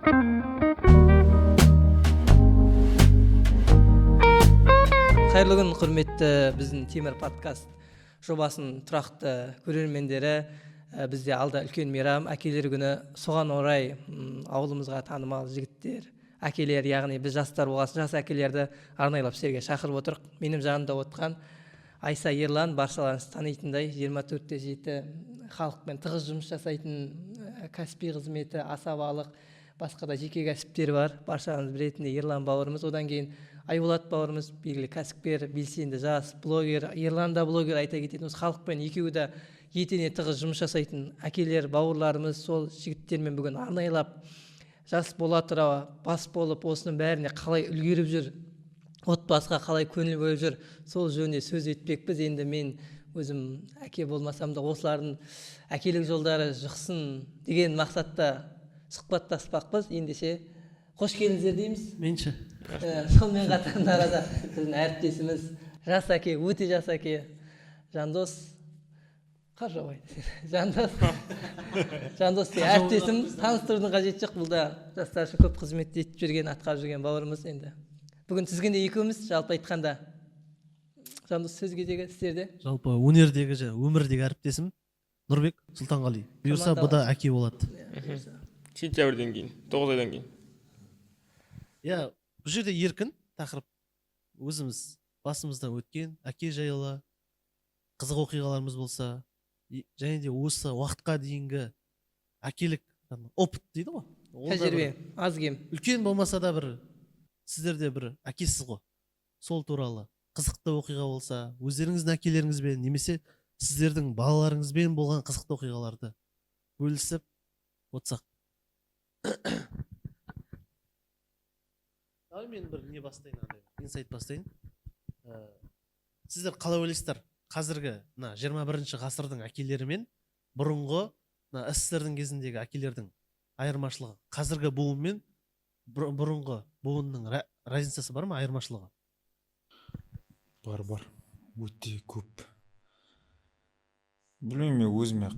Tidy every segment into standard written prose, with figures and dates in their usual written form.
Қайырлы күн, құрметті біздің Темір подкаст жобасының тұрақты көрермендері. Бізде алда үлкен мейрам, әкелер күні. Соған орай ауылымызға танымал жігіттер, әкелер, яғни біз жастар болғасын, жас әкелерді арнайлап сіздерге шақырып отырық. Менің жанымда отырған Айса Ерлан, баршаларыңыз танитындай 24/7 халықпен тығыз жұмыс жасайтын кәсіби қызметі, асабалық, басқа да жеке кәсіптері бар. Баршаңыз білетіндей Ерлан бауырымыз, одан кейін Айболат бауырымыз белгілі кәсіпкер, белсенді жас блогер. Ерлан да блогер, айта кететін осы халықпен екеуі де етене тығыз жұмыс жасайтын әкелер, бауырларымыз. Сол жігіттермен бүгін арнайлап жас бола тұра бас болып осының бәріне қалай үлгеріп жүр, отбасыға қалай көңіл бөліп жүр, сол жөнінде сөз етпекпіз. Енді мен өзім әке болмасам да осылардың әкелік жолдары жұқсын деген мақсатта сұхбаттаспақпыз. Ендеше қош келдіңіздер дейміз. Менше. Сонымен қатар арада біздің әріптесіміз жас әке, өте жас әке, Жандос Қаржабай. Жандос те әріптесім, таныстырудың қажеті жоқ. Бұл да жастар үшін көп қызмет етіп жүрген, атқарып жүрген бауырымыз. Енді бүгін тізгінде екеуміз, жалпы айтқанда. Жандос, сөз кезегі сіздерде. Жалпы өнердегі, өмірдегі әріптесім Нұрбек Сұлтанғали. Бұйырса бұда әке болады. Сентябрьден кейін, 9 айдан кейін. Иә, бұл жерде еркін тақырып. Өзіміз басымыздан өткен әке жайлы қызық оқиғаларымыз болса, және де осы уақытқа дейінгі әкелік опыт дейді ғой. Тәжірибе, аз кем. Үлкен болмаса да бір сіздерде бір әкесіз ғой. Сол туралы қызықты оқиға болса, өздеріңіздің әкелеріңізбен немесе сіздердің балаларыңызбен болған қызықты оқиғаларды бөлісіп отырсақ. Мен бір не бастайын, инсайт бастайын. Сіздер қалай ойлайсыздар? Қазіргі 21 ғасырдың әкелері мен бұрынғы СССР-дің кезіндегі әкелердің айырмашылығы, қазіргі буын мен бұрынғы буынның разницасы бар ма, айырмашылығы? Бар. Өте көп. Білмеймін, мен өзіме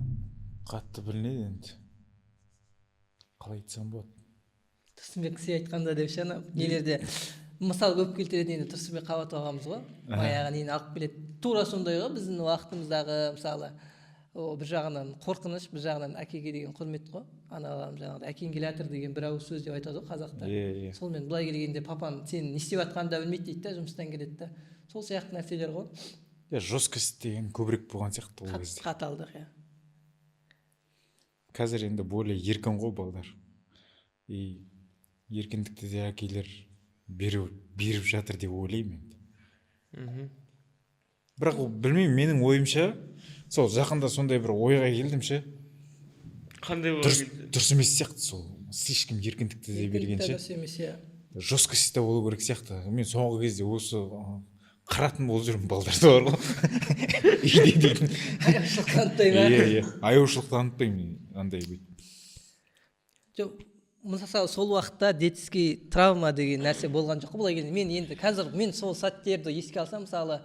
қатты білінеді енді. Қалай айтсам болады? Тұрсынбек сый айтқанда деп шана нелерде мысал көп келтіреді. Енді Тұрсынбек Қабат ағамыз ғой, баяғы нені алып келеді. Тура сондай ғой, біздің уақытымыздағы мысалы бір жағынан қорқыныш, бір жағынан әкеге деген құрмет қой. Аналарым жаңағыдай әкең келе жатыр деген бір ауыз сөз деп айтады ғой қазақтар. Сонымен былай келгенде папам сен не істеп жатқанын да білмейді дейді да, жұмыстан келеді да. Сол сияқты нәрселер ғой. Жесткость деген көбірек болған сияқты ол кезде. Қаталдық, иә. Қазір енді более еркін ғой балдар. Еркіндікті де әкелер беріп жатыр деп ойлаймын енді. Бірақ білмеймін, менің ойымша сол жақында сондай бір ойға келдім ше. Қандай ойға келді? Дұрыс емес сияқты сол. Слишком еркіндікті де бергенше. Жесткость та болу керек сияқты. Мен соңғы кезде осы қаратын болып жүрмін, балдарды бар ғой. Үйде аяушылық танытпаймын. Аяушылық танытпаймын, андай бүйтіп. Жоқ, мысалы сол уақытта детский травма деген нәрсе болған жоқ. Былай келгенде мен енді қазір мен сол сәттерді еске алсам, мысалы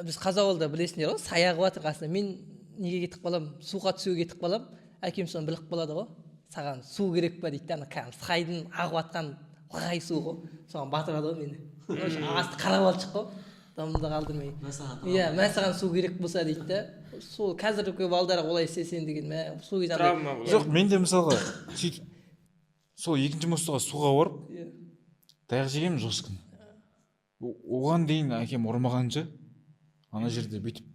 біз Қазауылда білесіңдер ғой, сай ағып жатыр қасында. Мен неге кетіп қалам, суға түсуге кетіп қалам. Әкем соны біліп қалады ғой. Саған су керек па дейді. Ана сайдың ағып жатқан лағай су ғой. Соған батырады ғой мені. Асты қарап алып шық қой. Дамында қалдырмай. Иә, мен саған су керек болса дейді да. Сол қазіргі балдарға олай істесең деген су кезде травма. Жоқ, мен де мысалға сөйтіп сол екінші мостыға суға барып таяқ жегенмін жосқын. Оған дейін әкем ұрмағанша ана жерде бүйтіп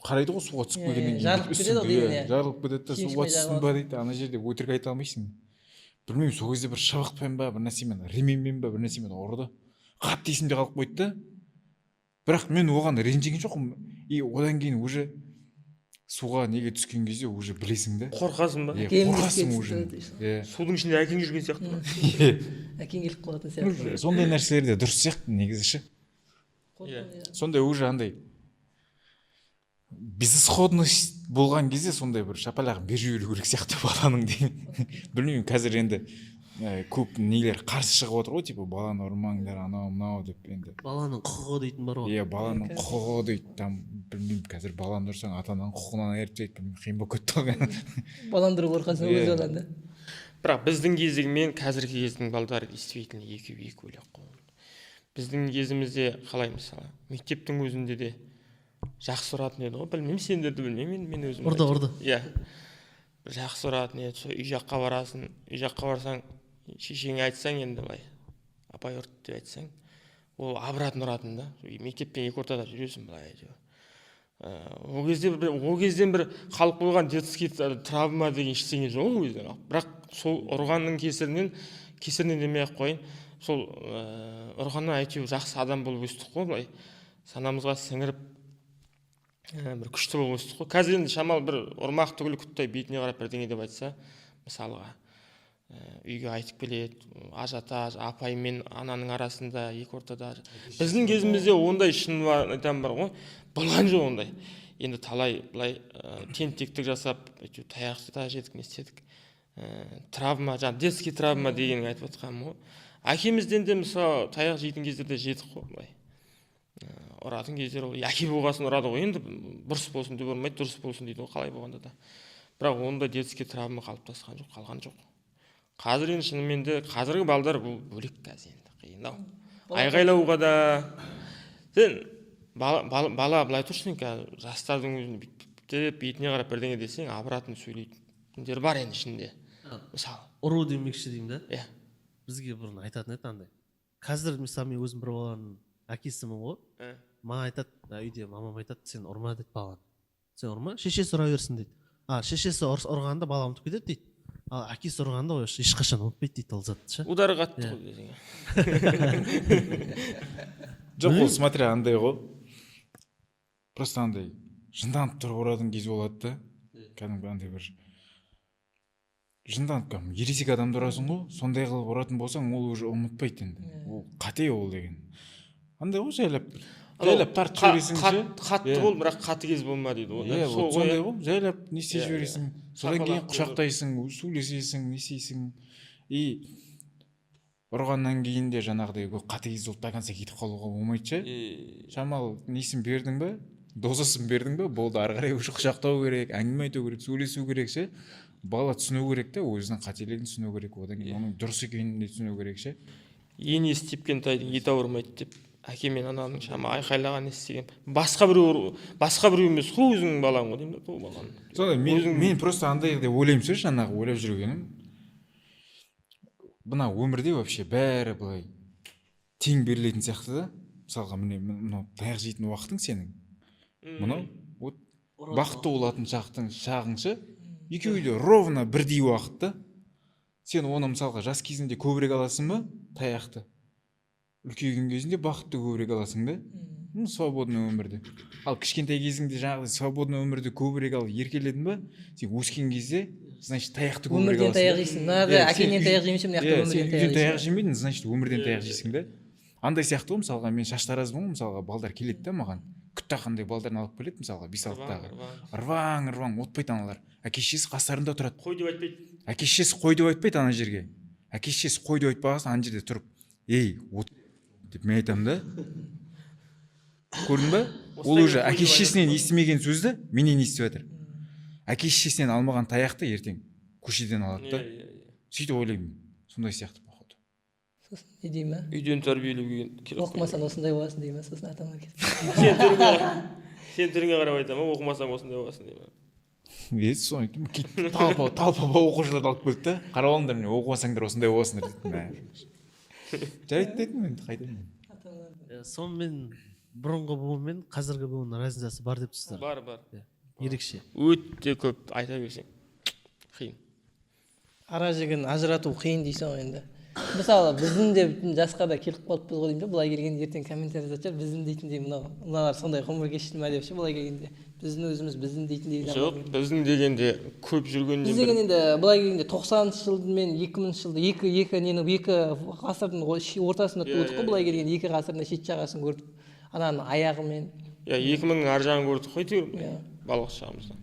қарайды ғой, суға түсіп келгеннен кейін. Жарылып кетеді ғой дейін. Жарылып кетеді да, суға түстің ба дейді. Ана жерде өтірік айта алмайсың. Білмеймін, сол кезде бір шабақпен ба, бір нәрсемен, ременмен ба, бір нәрсемен ұрды. Қатты есімде қалып қойды да. Бірақ мен оған ренжіген жоқпын. Одан кейін уже суға неге түскен кезде уже білесің да. Қорқасың ба? Қорқасың уже. Судың ішінде әкең жүрген сияқты ма? Әкең келіп қалатын сияқты. Сондай нәрселер де дұрыс сияқты негізі ше. Сондай уже андай безысходность болған кезде сондай бір шапалағын беріп жіберу керек сияқты баланың деймін. Білмеймін, қазір енді көп нелер қарсы шығып отыр ғой, типа баланы ұрмаңдар, анау мынау деп. Енді баланың құқығы дейтін бар ғой. Баланың құқығы дейді. Там білмеймін, қазір баланы ұрсаң ата-ананың құқығынан айырып тастайды. Қиын болып кетті ғой. Баланы ұрып қорқасың өз балаңды. бірақ біздің кездегі мен қазіргі кездің балдары действительно екеуі екі бөлек қой. Біздің кезімізде қалай мысалы мектептің өзінде де жақсы ұратын еді ғой, білмеймін сендерді білмеймін, мен өзім ұрды иә, бір жақсы ұратын еді. Сол үй жаққа барасың, үй жаққа барсаң шешеңе айтсаң енді былай апай ұрды деп айтсаң, ол обратно ұратын да. Мектеппен екі ортада жүресің былай әйтеуір. Ол кезден бір қалып қойған детский травма деген ештеңе жоқ ол кезден. Бірақ сол ұрғанның кесірінен демей-ақ қойын, сол ұрғаннан әйтеуір жақсы адам болып өстік қой, былай санамызға сіңіріп бір күшті болып өстік қой. Қазір енді шамалы бір ұрмақ түгілі құттай бетіне қарап бірдеңе деп айтса, мысалға үйге айтып келеді, ажиотаж апай мен ананың арасында екі ортада. Біздің кезімізде ондай шын айтам бар ғой, болған жоқ ондай. Енді талай былай тентектік жасап, таяқ та жедік, не істедік. Травма, жаңа детский травма дегенін айтып отқаным ғой. Әкемізден де мысалы таяқ жейтін кездерде жедік қой былай. Ұратын кездер ол әке болғасын ұрады ғой, енді бұрыс болсын деп ұрмайды, дұрыс болсын дейді ғой, қалай болғанда да. Бірақ онда детский травма қалыптасқан жоқ, қалған жоқ. Қазір енді шынымен де қазіргі балдар бұл бөлек қазір енді қиындау. Айғайлауға да сен бала былай тұрсың қазір жастардың өзін бүйтіп бетіне қарап бірдеңе десең обратно сөйлейтіндер бар енді ішінде. Мысалы ұру демекші деймін да. Иә. Бізге бұрын айтатын еді андай. Қазір мысалы мен өзім бір баланың әкесімін ғой. Маған айтады, үйде мамам айтады, сен ұрма дейді баланы. Сен ұрма, шешесі ұра берсін дейді. Шешесі ұрғанда бала ұмытып кетеді дейді. Ал әкесі ұрғанда ешқашан ұмытпайды дейді ол затты ше. удары қатты ғой десең. Жоқ, ол смотря андай ғой. Просто андай жынданып тұрып ұратын кез болады да. Кәдімгі андай бір жынданып кәдімгі ересек адамды ұрасың ғой, сондай қылып ұратын болсаң, ол уже ұмытпайды енді. Ол қате ол деген. Андай ғой, жайлап тартып жібересің ше. Қатты бол, бірақ қаты кез болма дейді ғой. Иә, сондай ғой, жайлап не істеп жібересің. Содан кейін құшақтайсың, сөйлесесің, не істейсің. И ұрғаннан кейін де жаңағыдай қатыгез болып до конца кетіп қалуға болмайды ше. Шамалы несін бердің бе, дозасын бердің бе, болды, ары қарай уже құшақтау керек, әңгіме айту керек, сөйлесу керек ше. Бала түсіну керек те, өзінің қателігін түсіну керек, одан кейін оның дұрыс екенін де түсіну керек ше. Енесі тепкен тайдың еті ауырмайды деп әке мен ананың шама айқайлаған естіген. Басқа біреу емес қой, өзіңнің балаң ғой деймін да, ол баланы. Сонда мен просто андай деп ойлаймын ше, жаңағы ойлап жүргенім. Мына өмірде вообще бәрі былай тең берілетін сияқты да. Мысалға міне мынау таяқ жейтін уақытың сенің. Мынау вот бақытты болатын шағың ше. Екеуі де ровно бірдей уақытта. Сен оны мысалға жас кезінде көбірек аласың ба таяқты? Үлкейген кезінде бақытты көбірек аласың да? Свободный өмірде. Ал кішкентай кезіңде жаңағы свободный өмірде көбірек ал еркеледің ба? Сен өскен кезде, значит, таяқты көбірек аласың. Өмірден таяқ жейсің. Нағы әкеңнен таяқ жемесем, өмірден таяқ жемедің, значит, өмірден таяқ жейсің да? Андай сияқты ғой, мысалға мен шаштаразбын ғой, мысалға балдар келеді да маған. Күтті қандай балдарын алып келеді, мысалға 5-6-тағы. Ырваң, отпайды аналар. Әке-шешесі қастарында тұрады. Қой деп айтпайды. Әке-шешесі қой деп айтпайды ана жерге. Әке-шешесі қой деп айтпағасын ана жерде тұрып, ей, от деп мен айтамын да. Көрдің ба? Ол уже әке-шешесінен естімеген сөзді менен естіп жатыр. Әке-шешесінен алмаған таяқты ертең көшеден алады да. Сөйтіп ойлаймын. Сондай сияқты походу. Сосын не дей ма? Үйден тәрбиелеуге керек. Оқымасаң осындай боласың дей ма? Сосын атаңа кетіп. Сен түріңе қарап айтамын, оқымасаң осындай боласың дей ма? Соны айтып, талпа оқушыларды алып келді да. Қарап алыңдар, міне оқымасаңдар осындай боласыңдар дейді. Жарайды дедім енді қайтадан. Сонымен бұрынғы буын мен қазіргі буынның разницасы бар деп тұрсыздар. Бар. Ерекше. Өте көп айта берсең қиын. Ара жігін ажырату қиын дейсің ғой енді. Мысалы біздің де жасқа да келіп қалыппыз ғой деймін де, былай келгенде ертең комментарий жазады, біздің дейтіндей мыналар сондай ғұмыр кешті ма деп ше, былай келгенде. Біздің өзіміз біздің дейтіндей. Жоқ, біздің дегенде көп жүргеннен біз деген енді былай келгенде 90-шы жылды мен 2000-шы жылды екі ғасырдың ортасында тудық қой, былай келгенде екі ғасырдың шет жағасын көрдік. Ананың аяғымен. 2000-нің ар жағын көрдік қой деймін. Балық шағымызда.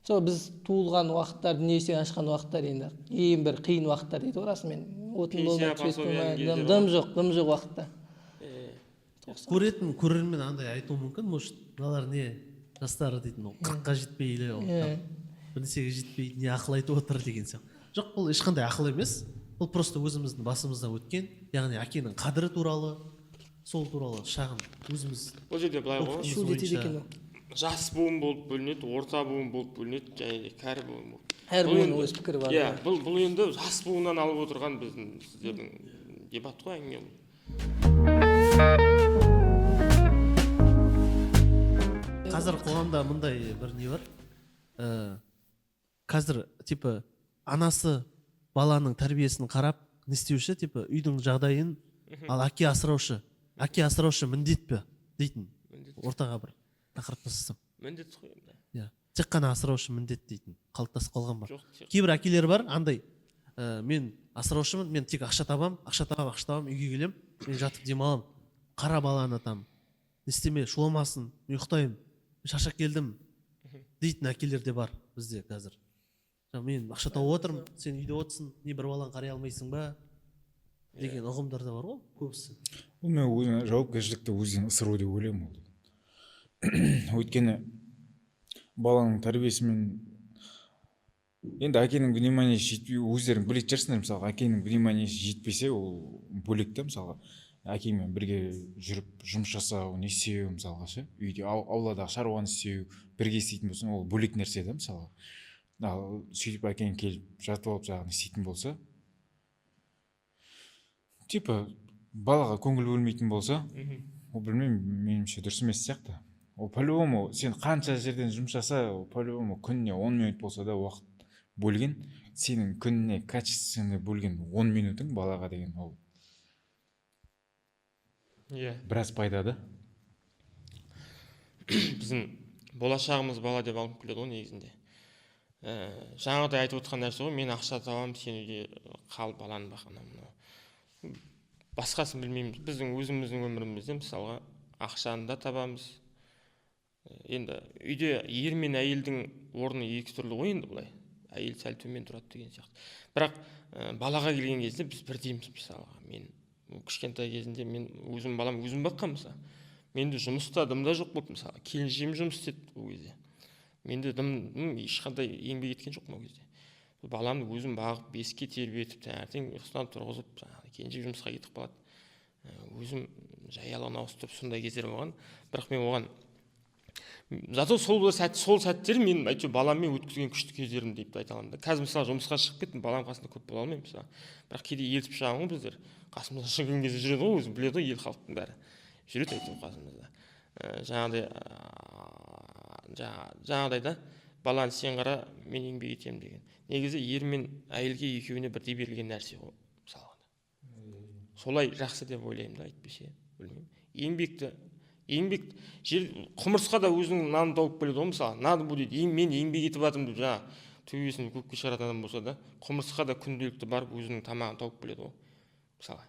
Сол біз туылған уақыттар, дүние есігін ашқан уақыттар енді ең бір қиын уақыттар дейді ғой расымен. Отын болмай, дым жоқ уақытта. Көретін көрермен андай айтуы мүмкін, может, мыналар не жастары дейтін, 40-қа жетпей, бірнәрсеге жетпей, не ақыл айтып отыр деген сияқты. жоқ, бұл ешқандай ақыл емес, бұл просто өзіміздің басымыздан өткен, яғни әкенің қадірі туралы, сол туралы шағын өзіміз бұл жерде былай ғой, шу жетеді екен ол. жас буын болып бөлінеді, орта буын болып бөлінеді, және де кәрі буын болып. Әр буынның өз пікірі бар. Иә, бұл енді жас буыннан алып отырған біздің сіздердің дебат қой, әңгіме бұл. қазір қоғамда мындай бір не бар, қазір типа анасы баланың тәрбиесін қарап не істеуші, типа үйдің жағдайын, ал әке асыраушы міндет пе дейтін, ортаға бір тақырып тастасам. Міндет қой енді. Иә, тек қана асыраушы міндет дейтін қалыптасып қалған бар. Жоқ, Кейбір әкелер бар андай, мен асыраушымын, мен тек ақша табам, үйге келем, мен жатып демалам, қара баланы там, не істеме, шуламасын, мен ұйықтаймын, шаршап келдім дейтін әкелер де бар бізде қазір. Мен ақша тауып отырмын, сен үйде отырсың, не бір баланы қарай алмайсың ба деген ұғымдар да бар ғой көбісі. Бұл мен өзінің жауапкершілікті өзінен ысыру деп ойлаймын ол. Өйткені баланың тәрбиесімен енді әкенің вниманиесі жетпей, өздерің білетін шығарсыңдар, мысалы әкенің вниманиесі жетпесе ол бөлек те, мысалға әкеңмен бірге жүріп жұмыс жасау, не істеу, мысалға ше, үйде ауладағы шаруаны істеу, бірге істейтін болсаң, ол бөлек нәрсе да, мысалға. Ал сөйтіп әкең келіп жатып алып жағын істейтін болса, типа балаға көңіл бөлмейтін болса, ол білмеймін, меніңше дұрыс емес сияқты. Ол по-любому сен қанша жерден жұмыс жаса, ол по-любому күніне 10 минут болса да уақыт бөлген, сенің күніне качественно бөлген 10 минутың балаға деген ол біраз пайда да. Біздің болашағымыз бала деп алып келеді ғой негізінде. Жаңағыдай айтып отқан нәрсе ғой, мен ақша табамын, сен үйде қал, баланы бақ, анау. Басқасын білмейміз. Біздің өзіміздің өмірімізде мысалға ақшаны да табамыз. Енді үйде ер мен әйелдің орны екі түрлі ғой енді былай. Әйел сәл төмен тұрады деген сияқты. Бірақ балаға келген кезде біз бірдейміз мысалға. Мен кішкентай кезінде мен өзім балам өзім баққан мысалы. Менде жұмыста дымда жоқ болды мысалы. Келіншегім жұмыс істеді ол кезде. Менде дым ешқандай еңбек еткен жоқ ол кезде. Баламды өзім бағып, беске тербетіп, таңертең ұйқысынан тұрғызып, келіншек жұмысқа кетіп қалады. Өзім жаялығын ауыстырып сондай кездер болған. Бірақ мен оған зато сол сәттер мен әйтеуір баламмен өткізген күшті кездерім деп айта аламын да. Қазір мысалы жұмысқа шығып кеттім, балам қасында көп бола алмаймын мысалы. Бірақ кейде ертіп шығамын ғой біздер. Қасымызда шығын кезде жүреді ғой, өзі біледі ғой ел халықтың бәрі. Жүреді әйтеуір қасымызда. Жаңағыдай да баланы сен қара, мен еңбек етемін деген. Негізі ер мен әйелге екеуіне бірдей берілген нәрсе ғой мысалға. Солай жақсы деп ойлаймын да, әйтпесе білмеймін. Еңбек құмырсқа да өзінің нанын тауып келеді ғой мысалы. Надо будет, мен еңбек етіп жатырмын деп жаңа төбесін көкке шығаратын адам болса да, құмырсқа да күнделікті барып өзінің тамағын тауып келеді ғой мысалға.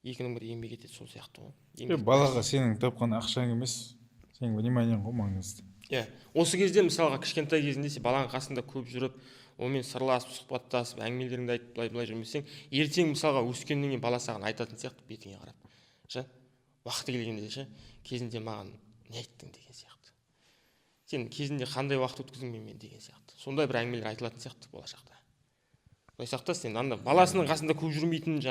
Екінің бірі еңбек етеді, сол сияқты ғой. Балаға сенің тапқан ақшаң емес, сенің вниманиең ғой маңызды. Иә, осы кезде мысалға кішкентай кезінде сен баланың қасында көп жүріп, онымен сырласып, сұхбаттасып, әңгімелеріңді айтып, былай жүрмесең, ертең мысалға өскеннен кейін бала саған айтатын сияқты бетіңе қарап. Уақыты келгенде ше, кезінде маған не айттың деген сияқты. Сен кезінде қандай уақыт өткіздің мен деген сияқты. Сондай бір әңгімелер айтылатын сияқты болашақта. Құдай сақтасын, енді баласының қасында көп жүрмейтін,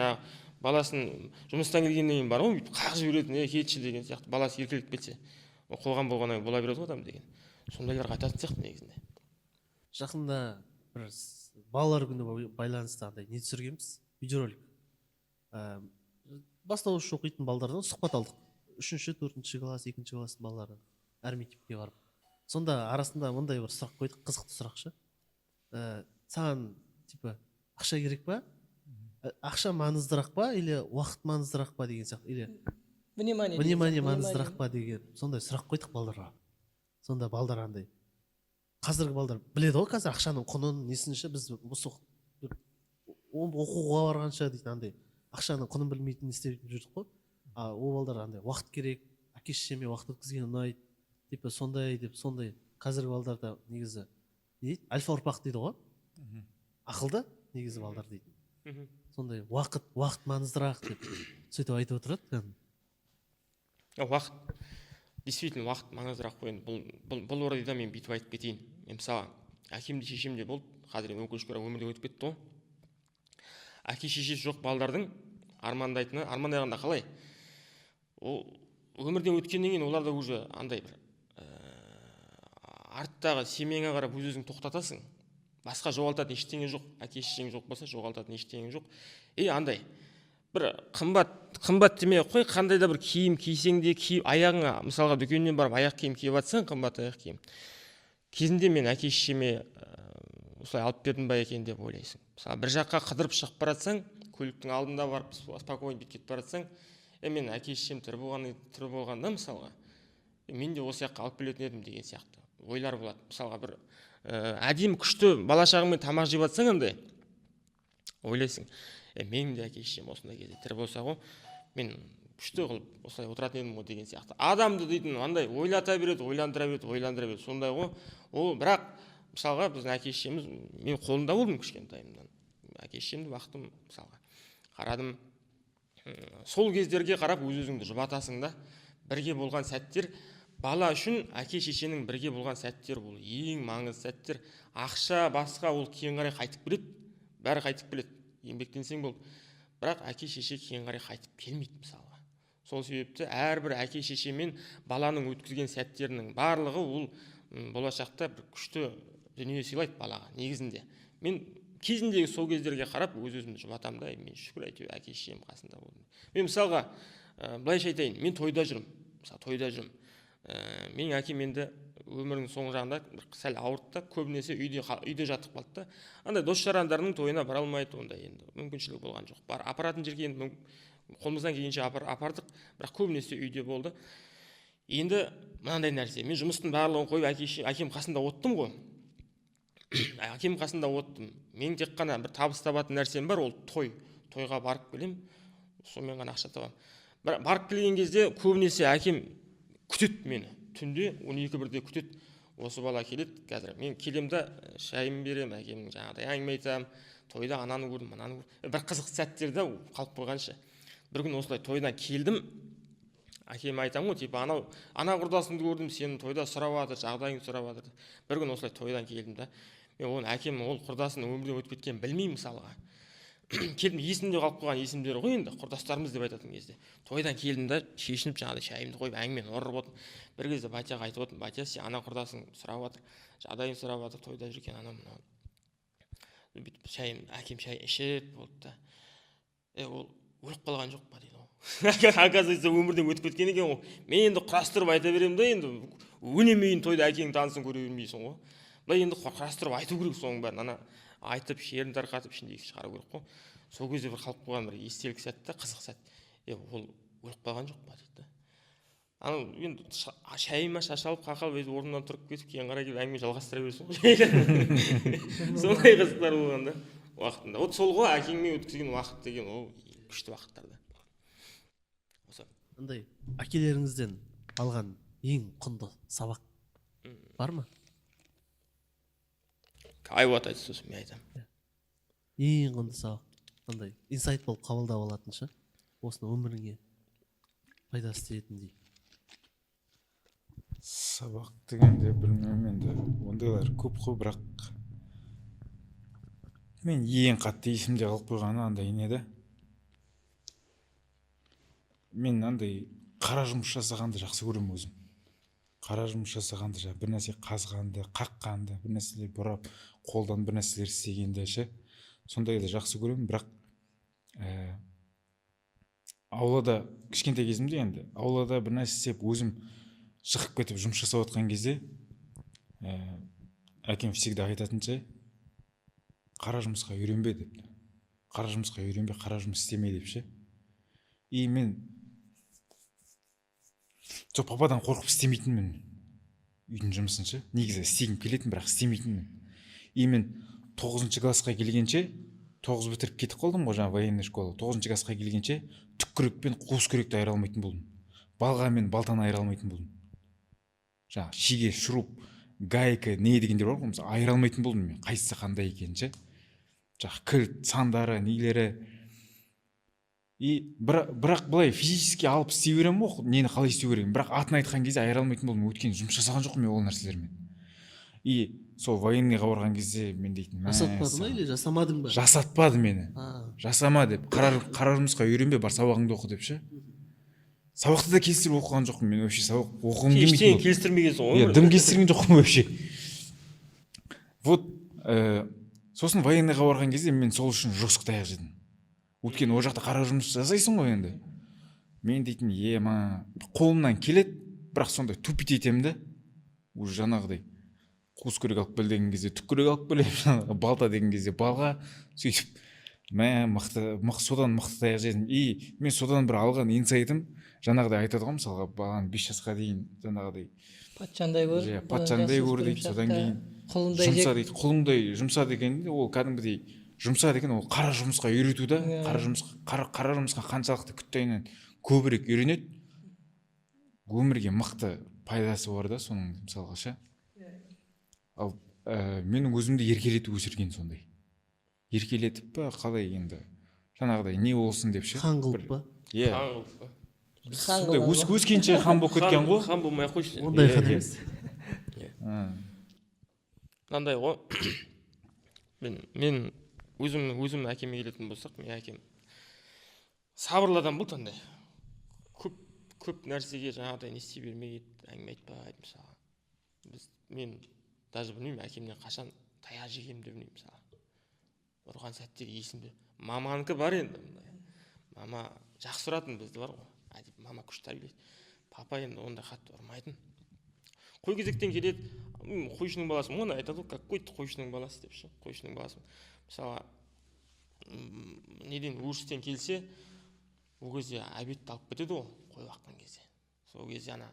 баласын жұмыстан келгеннен кейін бар ғой, қағып жіберетін, кетші деген сияқты. Баласы еркелеп кетсе, қоғам болғаннан кейін бола береді ғой адам деген. Сондайларға айтатын сияқты негізінде. Жақында бір балалар күні байланысты андай не түсіргенбіз, видеоролик. Бастауыш оқитын балалардан сұхбат алдық. 3-ші, 4-ші класс, 2-ші класстың балалары әр мектепке барып. Сонда арасында мындай бір сұрақ қойдық, қызықты сұрақ ше. Саған типа ақша керек па? Ақша маңыздырақ па или уақыт маңыздырақ па деген сияқты, или внимание маңыздырақ па деген сондай сұрақ қойдық балаларға. Сонда балдар андай. Қазіргі балдар біледі ғой қазір ақшаның құнын, несінші біз оқуға барғанша дейді андай. Ақшаның құнын білмейтін істеп жүрдік қой. Ол балдар андай уақыт керек, әке-шешеме уақыт өткізген ұнайды. Типа сондай деп сондай. Қазіргі балдарда негізі не дейді? Альфа ұрпақ дейді ғой. Ақылды негізі балдар дейді. Сондай уақыт маңыздырақ деп сөйтіп айтып отырады. Уақыт, действительно уақыт маңыздырақ қой. Бұл орайда мен бүйтіп айтып кетейін. Мен мысалы әкем де шешем де болды. Қазір өкінішке орай өмірден өтіп кетті ғой. әке шешесі жоқ балдардың армандағанда қалай? Ол өмірден өткеннен кейін оларда уже андай бір арттағы семьяңа қарап өз-өзің тоқтатасың. Басқа жоғалтатын ештеңе жоқ. Әке шешең жоқ болса жоғалтатын ештеңе жоқ. Андай бір қымбат демей қой, қандай да бір киім кисең де, аяғыңа мысалға дүкеннен барып аяқ киім киіп жатсаң, қымбат аяқ киім. Кезінде мен әке шешеме осылай алып бердім ба екен деп ойлайсың. Мысалы бір жаққа қыдырып шығып бара жатсаң, көліктің алдында барып спокойно бүйтіп кетіп бара жатсаң, мен әке шешем тірі болғанда мысалға, мен де осы жаққа алып келетін едім деген сияқты ойлар болады. Мысалға бір әдемі күшті бала шағыңмен тамақ жеп жатсаң, андай ойлайсың, менің де әке шешем осындай кезде тірі болса ғой, мен күшті қылып осылай отыратын едім ғой деген сияқты. Адамды дейтін андай ойлата береді, ойландыра береді. Сондай ғой. Ол бірақ мысалға біздің әке шешеміз, мен қолында болдым кішкентайымнан. Әке шешемді бақтым, мысалға қарадым. Сол кездерге қарап өз-өзіңді жұбатасың да. Бірге болған сәттер, бала үшін әке шешенің бірге болған сәттер бұл ең маңызды сәттер. Ақша, басқа ол кейін қарай қайтып келеді. Бәрі қайтып келеді. Еңбектенсең болды. Бірақ әке шеше кейін қарай қайтып келмейді мысалға. Сол себепті әрбір әке шешемен баланың өткізген сәттерінің барлығы ол болашақта бір күшті дүние сыйлайды балаға негізінде. Мен кезіндегі сол кездерге қарап өз-өзімді жұбатамын да, мен шүкір әйтеуір әке шешем қасында болдым. Мен мысалға былайша айтайын, мен тойда жүрмін. Менің әкем енді өмірінің соңғы жағында сәл ауырды да, көбінесе үйде жатып қалды да. Андай дос жарандарының тойына бара алмайды, ондай енді мүмкіншілік болған жоқ. Апаратын жерге енді қолымыздан келгенше апардық, бірақ көбінесе үйде болды. Енді мынандай нәрсе, мен жұмыстың барлығын қойып әкем қасында оттым ғой. Әкем қасында оттым. Мен тек қана бір табыс табатын нәрсем бар, ол тойға барып келем, сонымен ғана ақша табам. Барып келген кезде көбінесе әкем күтеді мені. Түнде 12-1-де күтеді. Осы бала келеді, қазір мен келем да шайын берем, әкемнің жаңағыдай әңгіме айтамын. Тойда ананы көрдім, мынаны көрдім. Бір қызық сәттерде қалып қойғанша. Бір күн осылай тойдан келдім. Әкеме айтамын ғой, типа ана құрдасыңды көрдім, сенің тойда сұрап жатыр, жағдайыңды сұрап жатыр. Бір күн осылай тойдан келдім да. Мен оны әкем ол құрдасының өмірден өтіп кеткенін білмеймін мысалға. Келдім, есімде қалып қойған есімдері ғой енді, құрдастарымыз деп айтатын кезде. Тойдан келдім да, шешініп жаңағыдай шайымды қойып әңгімені ұрып отырмын. Бір кезде батяға айтып отырмын, батя, сен ана құрдасың сұрап жатыр, жағдайын сұрап жатыр, тойда жүрген анау мынау. Бүйтіп әкем шай ішіп болды да. Ол өліп қалған жоқ па дейді ғой. Оказывается, өмірден өтіп кеткен екен ғой. Мен енді құрастырып айта беремін да, енді өнемейін тойда әкеңнің танысын көре бермейсің ғой. Былай енді құрастырып айту керек соның бәрін, ана айтып шерін тарқатып ішіндегі шығару керек қой. Сол кезде бір қалып қойған бір естелік сәт та, қызық сәт. Ол өліп қалған жоқ па дейді. Енді шайыма шашалып қақалып орнымнан тұрып кетіп кейін қарай келіп әңгіме жалғастыра бересің ғой. Сондай қызықтар болған да уақытында. Вот сол ғой әкеңмен өткізген уақыт деген ол күшті уақыттарда. Осы. Андай әкелеріңізден алған ең құнды сабақ бар ма? Айуат айтсын, сосын мен айтамын. Ең құнды сабақ. Андай инсайт болып қабылдап алатын ше. Осыны өміріңе пайдасы тиетіндей. Сабақ дегенде білмеймін енді, ондайлар көп қой, бірақ мен ең қатты есімде қалып қойғаны андай не да. Мен андай қара жұмыс жасағанды жақсы көремін өзім. Қара жұмыс жасағанды, бір нәрсе қазғанды, қаққанды, бір нәрселер бұрап, қолдан бір нәрселер істегенде ше. Сондайды жақсы көремін, бірақ аулада кішкентай кезімде енді аулада бір нәрсе істеп өзім шығып кетіп жұмыс жасап отқан кезде әкем всегда айтатын ше, қара жұмысқа үйренбе деп. Қара жұмысқа үйренбе, қара жұмыс істеме деп ше. И мен сол пападан қорқып істемейтінмін үйдің жұмысын ше. Негізі істегім келетін, бірақ істемейтінмін. И мен 9 классқа келгенше, 9 бітіріп кетіп қалдым ғой жаңа военный школа. 9 классқа келгенше түк күрекпен қуыс күректі айыра алмайтын болдым. Балға мен балтаны айыра алмайтын болдым. Жаңа шиге, шуруп, гайка, не дегендер бар ғой, мысалы айыра алмайтын болдым мен. Қайсысы қандай екенін ше. Жаңа кілт, сандары, нелері. И бірақ былай физически алып істей беремін ғой, нені қалай істеу керек. Бірақ атын айтқан кезде айыра алмайтын болдым. Өйткені жұмыс жасаған жоқпын мен ол нәрселермен. и сол военныйға барған кезде мен дейтін жасатпады ма или жасамадың ба? жасатпады мені, А, жасама деп, қара жұмысқа үйренбе, бар сабағыңды оқы деп ше. Сабақты да келістіріп оқыған жоқпын мен, вообще сабақ оқығым ештеңе келмейтін. келістірмегенсің ғой. Иә, дым келістірген жоқпын вообще. Вот сосын военныйға барған кезде мен сол үшін жорстық таяқ жедім. Өйткені ол жақта қара жұмыс жасайсың ғой енді. Мен дейтін, қолымнан келеді, бірақ сондай тупить етемін да. Уже жаңағыдай қуыс күрек алып кел деген кезде түк күрек алып келемін, балта деген кезде балға, сөйтіп содан мықты таяқ жедім. И мен содан бір алған инсайтым, жаңағыдай айтады ғой, мысалға баланы 5 жасқа дейін жаңағыдай патшаңдай көр, патшаңдай көр дейді, содан кейін жұмса дейді, құлыңдай жұмса дегенде ол кәдімгідей жұмса деген ол қара жұмысқа үйрету да. Қара жұмысқа қаншалықты күттайынан көбірек үйренеді, өмірге мықты пайдасы бар да соның, мысалға ше. Ал менің өзімді еркелетіп өсірген сондай. Еркелетіп па, қалай енді жаңағыдай не болсын деп ше. хан қылып па? Иә. Хан қылып па? Сондай өскенше хан болып кеткен ғой. Хан болмай ақ қойшы. Ондай хан емес. Мынандай ғой. Мен өзім әкеме келетін болсақ, мен әкем сабырлы адам болды андай. Көп нәрсеге жаңағыдай не істей бермейді, әңгіме айтпайды мысалға. Мен даже білмеймін әкемнен қашан таяқ жегенімді білмеймін мысалға. Ұрған сәттегі есімде. Маманікі бар енді. Мама жақсы ұратын бізді бар ғой. Мама күшті тәрбиелейді. Папа енді ондай қатты ұрмайтын. Қой кезектен келеді, қойшының баласы, оны айтады ғой, какой ты қойшының баласы деп ше. Қойшының баласы. Мысалға неден өрістен келсе, ол кезде обедті алып кетеді ғой, қой баққан кезде. Сол кезде ана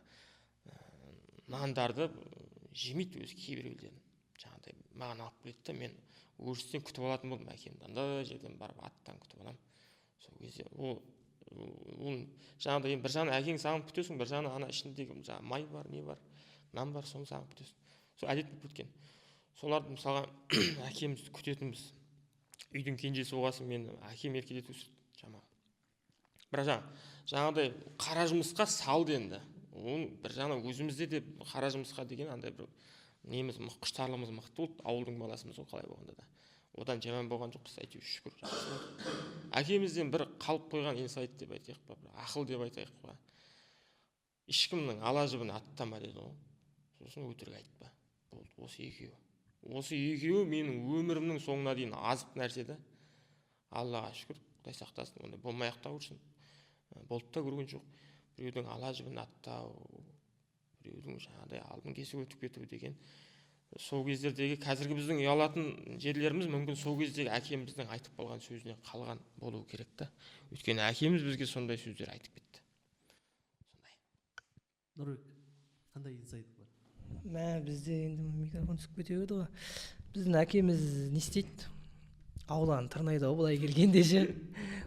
нандарды жемейді өзі кейбіреулерін. Жаңағыдай маған алып келеді де, мен өрістен күтіп алатын болдым әкемді. Андай жерден барып аттан күтіп аламын. Сол кезде ол жаңағыдай бір жағынан әкең сағынып күтесің, бір жағынан ана ішіндегі май бар, не бар, нан бар, соны сағынып күтесің. Сол әдет болып кеткен. Соларды мысалға әкемізді күтетінбіз. Үйдің кенжесі болғасын мені әкем еркелетіп өсірді жаман. Бірақ жаңағыдай қара жұмысқа салды енді. Оның бір жағынан өзімізде де қара жұмысқа деген андай бір неміз құштарлығымыз мықты болды, ауылдың баласымыз ол қалай болғанда да. Одан жаман болған жоқпыз, әйтеуір шүкір. Әкемізден бір қалып қойған инсайт деп айтайық па, бір ақыл деп айтайық па. Ешкімнің ала жібін аттама деді ғой. Сосын өтірік айтпа. Болды, осы екеуі. Осы екеуі менің өмірімнің соңына дейін азық нәрсе де. Аллаға шүкір, Құдай сақтасын, ондай болмай ақ та көрсін. Болып та көрген жоқ. Біреудің ала жібін аттау, біреудің жаңағыдай алдын кесіп өтіп кету деген. Сол кездердегі қазіргі біздің ұялатын жерлеріміз мүмкін сол кездегі әкеміздің айтып қалған сөзіне қалған болуы керек та. Өйткені әкеміз бізге сондай сөздер айтып кетті. Сондай. Нұрбек, қандай инсайт бар? Бізде енді микрофон түсіп кете берді ғой. Біздің әкеміз не істейді? Ауланы тырнайды ғой былай келгенде ше.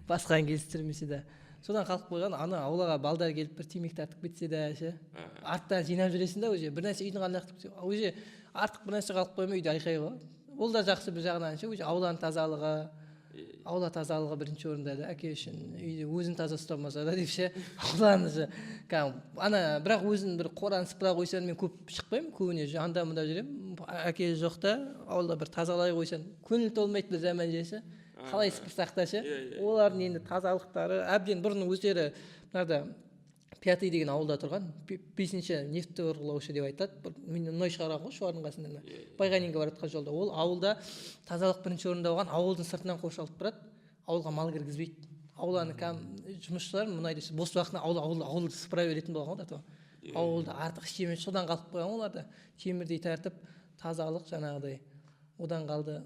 Басқан келістірмесе де. Содан қалып қойған, ана аулаға балдар келіп бір темекі тартып кетсе де ше. Арттан жинап жүресің да уже. Bir нәрсе үйдің алдына ақтып уже артық бір нәрсе қалып қоймай үйде айқай ғой. Ол да жақсы бір жағынан ше. Уже ауланың тазалығы, аула тазалығы бірінші орында да әке үшін. Үйде өзін таза ұстамаса да деп ше. Ауланы же. Ана бірақ өзін бір қораны сыпыра қойсаң мен көп шықпаймын, көбіне анда-мында жүремін. Әке жоқ та аулада бір тазалай қойсаң көңіл толмайды бір заман жесе. Қалай сыпырсақ та ше. Олардың енді тазалықтары әбден бұрын өздері мынада 5 деген ауылда тұрған, 5-ші нефті ұрлаушы деп айтады. Мен мұнай шығарған ғой шуардың қасында. Байғанинге баратқан жолда. Ол ауылда тазалық бірінші орында болған, ауылдың сыртынан қоршалып тұрады. Ауылға мал кіргізбейді. Ауланы жұмысшылар мұнайды бос уақытында ауылды сыпыра беретін болған ғой да. Ауылда артық ішеме содан қалып қойған оларда. Темірдей тәртіп, тазалық жаңағыдай. Одан қалды.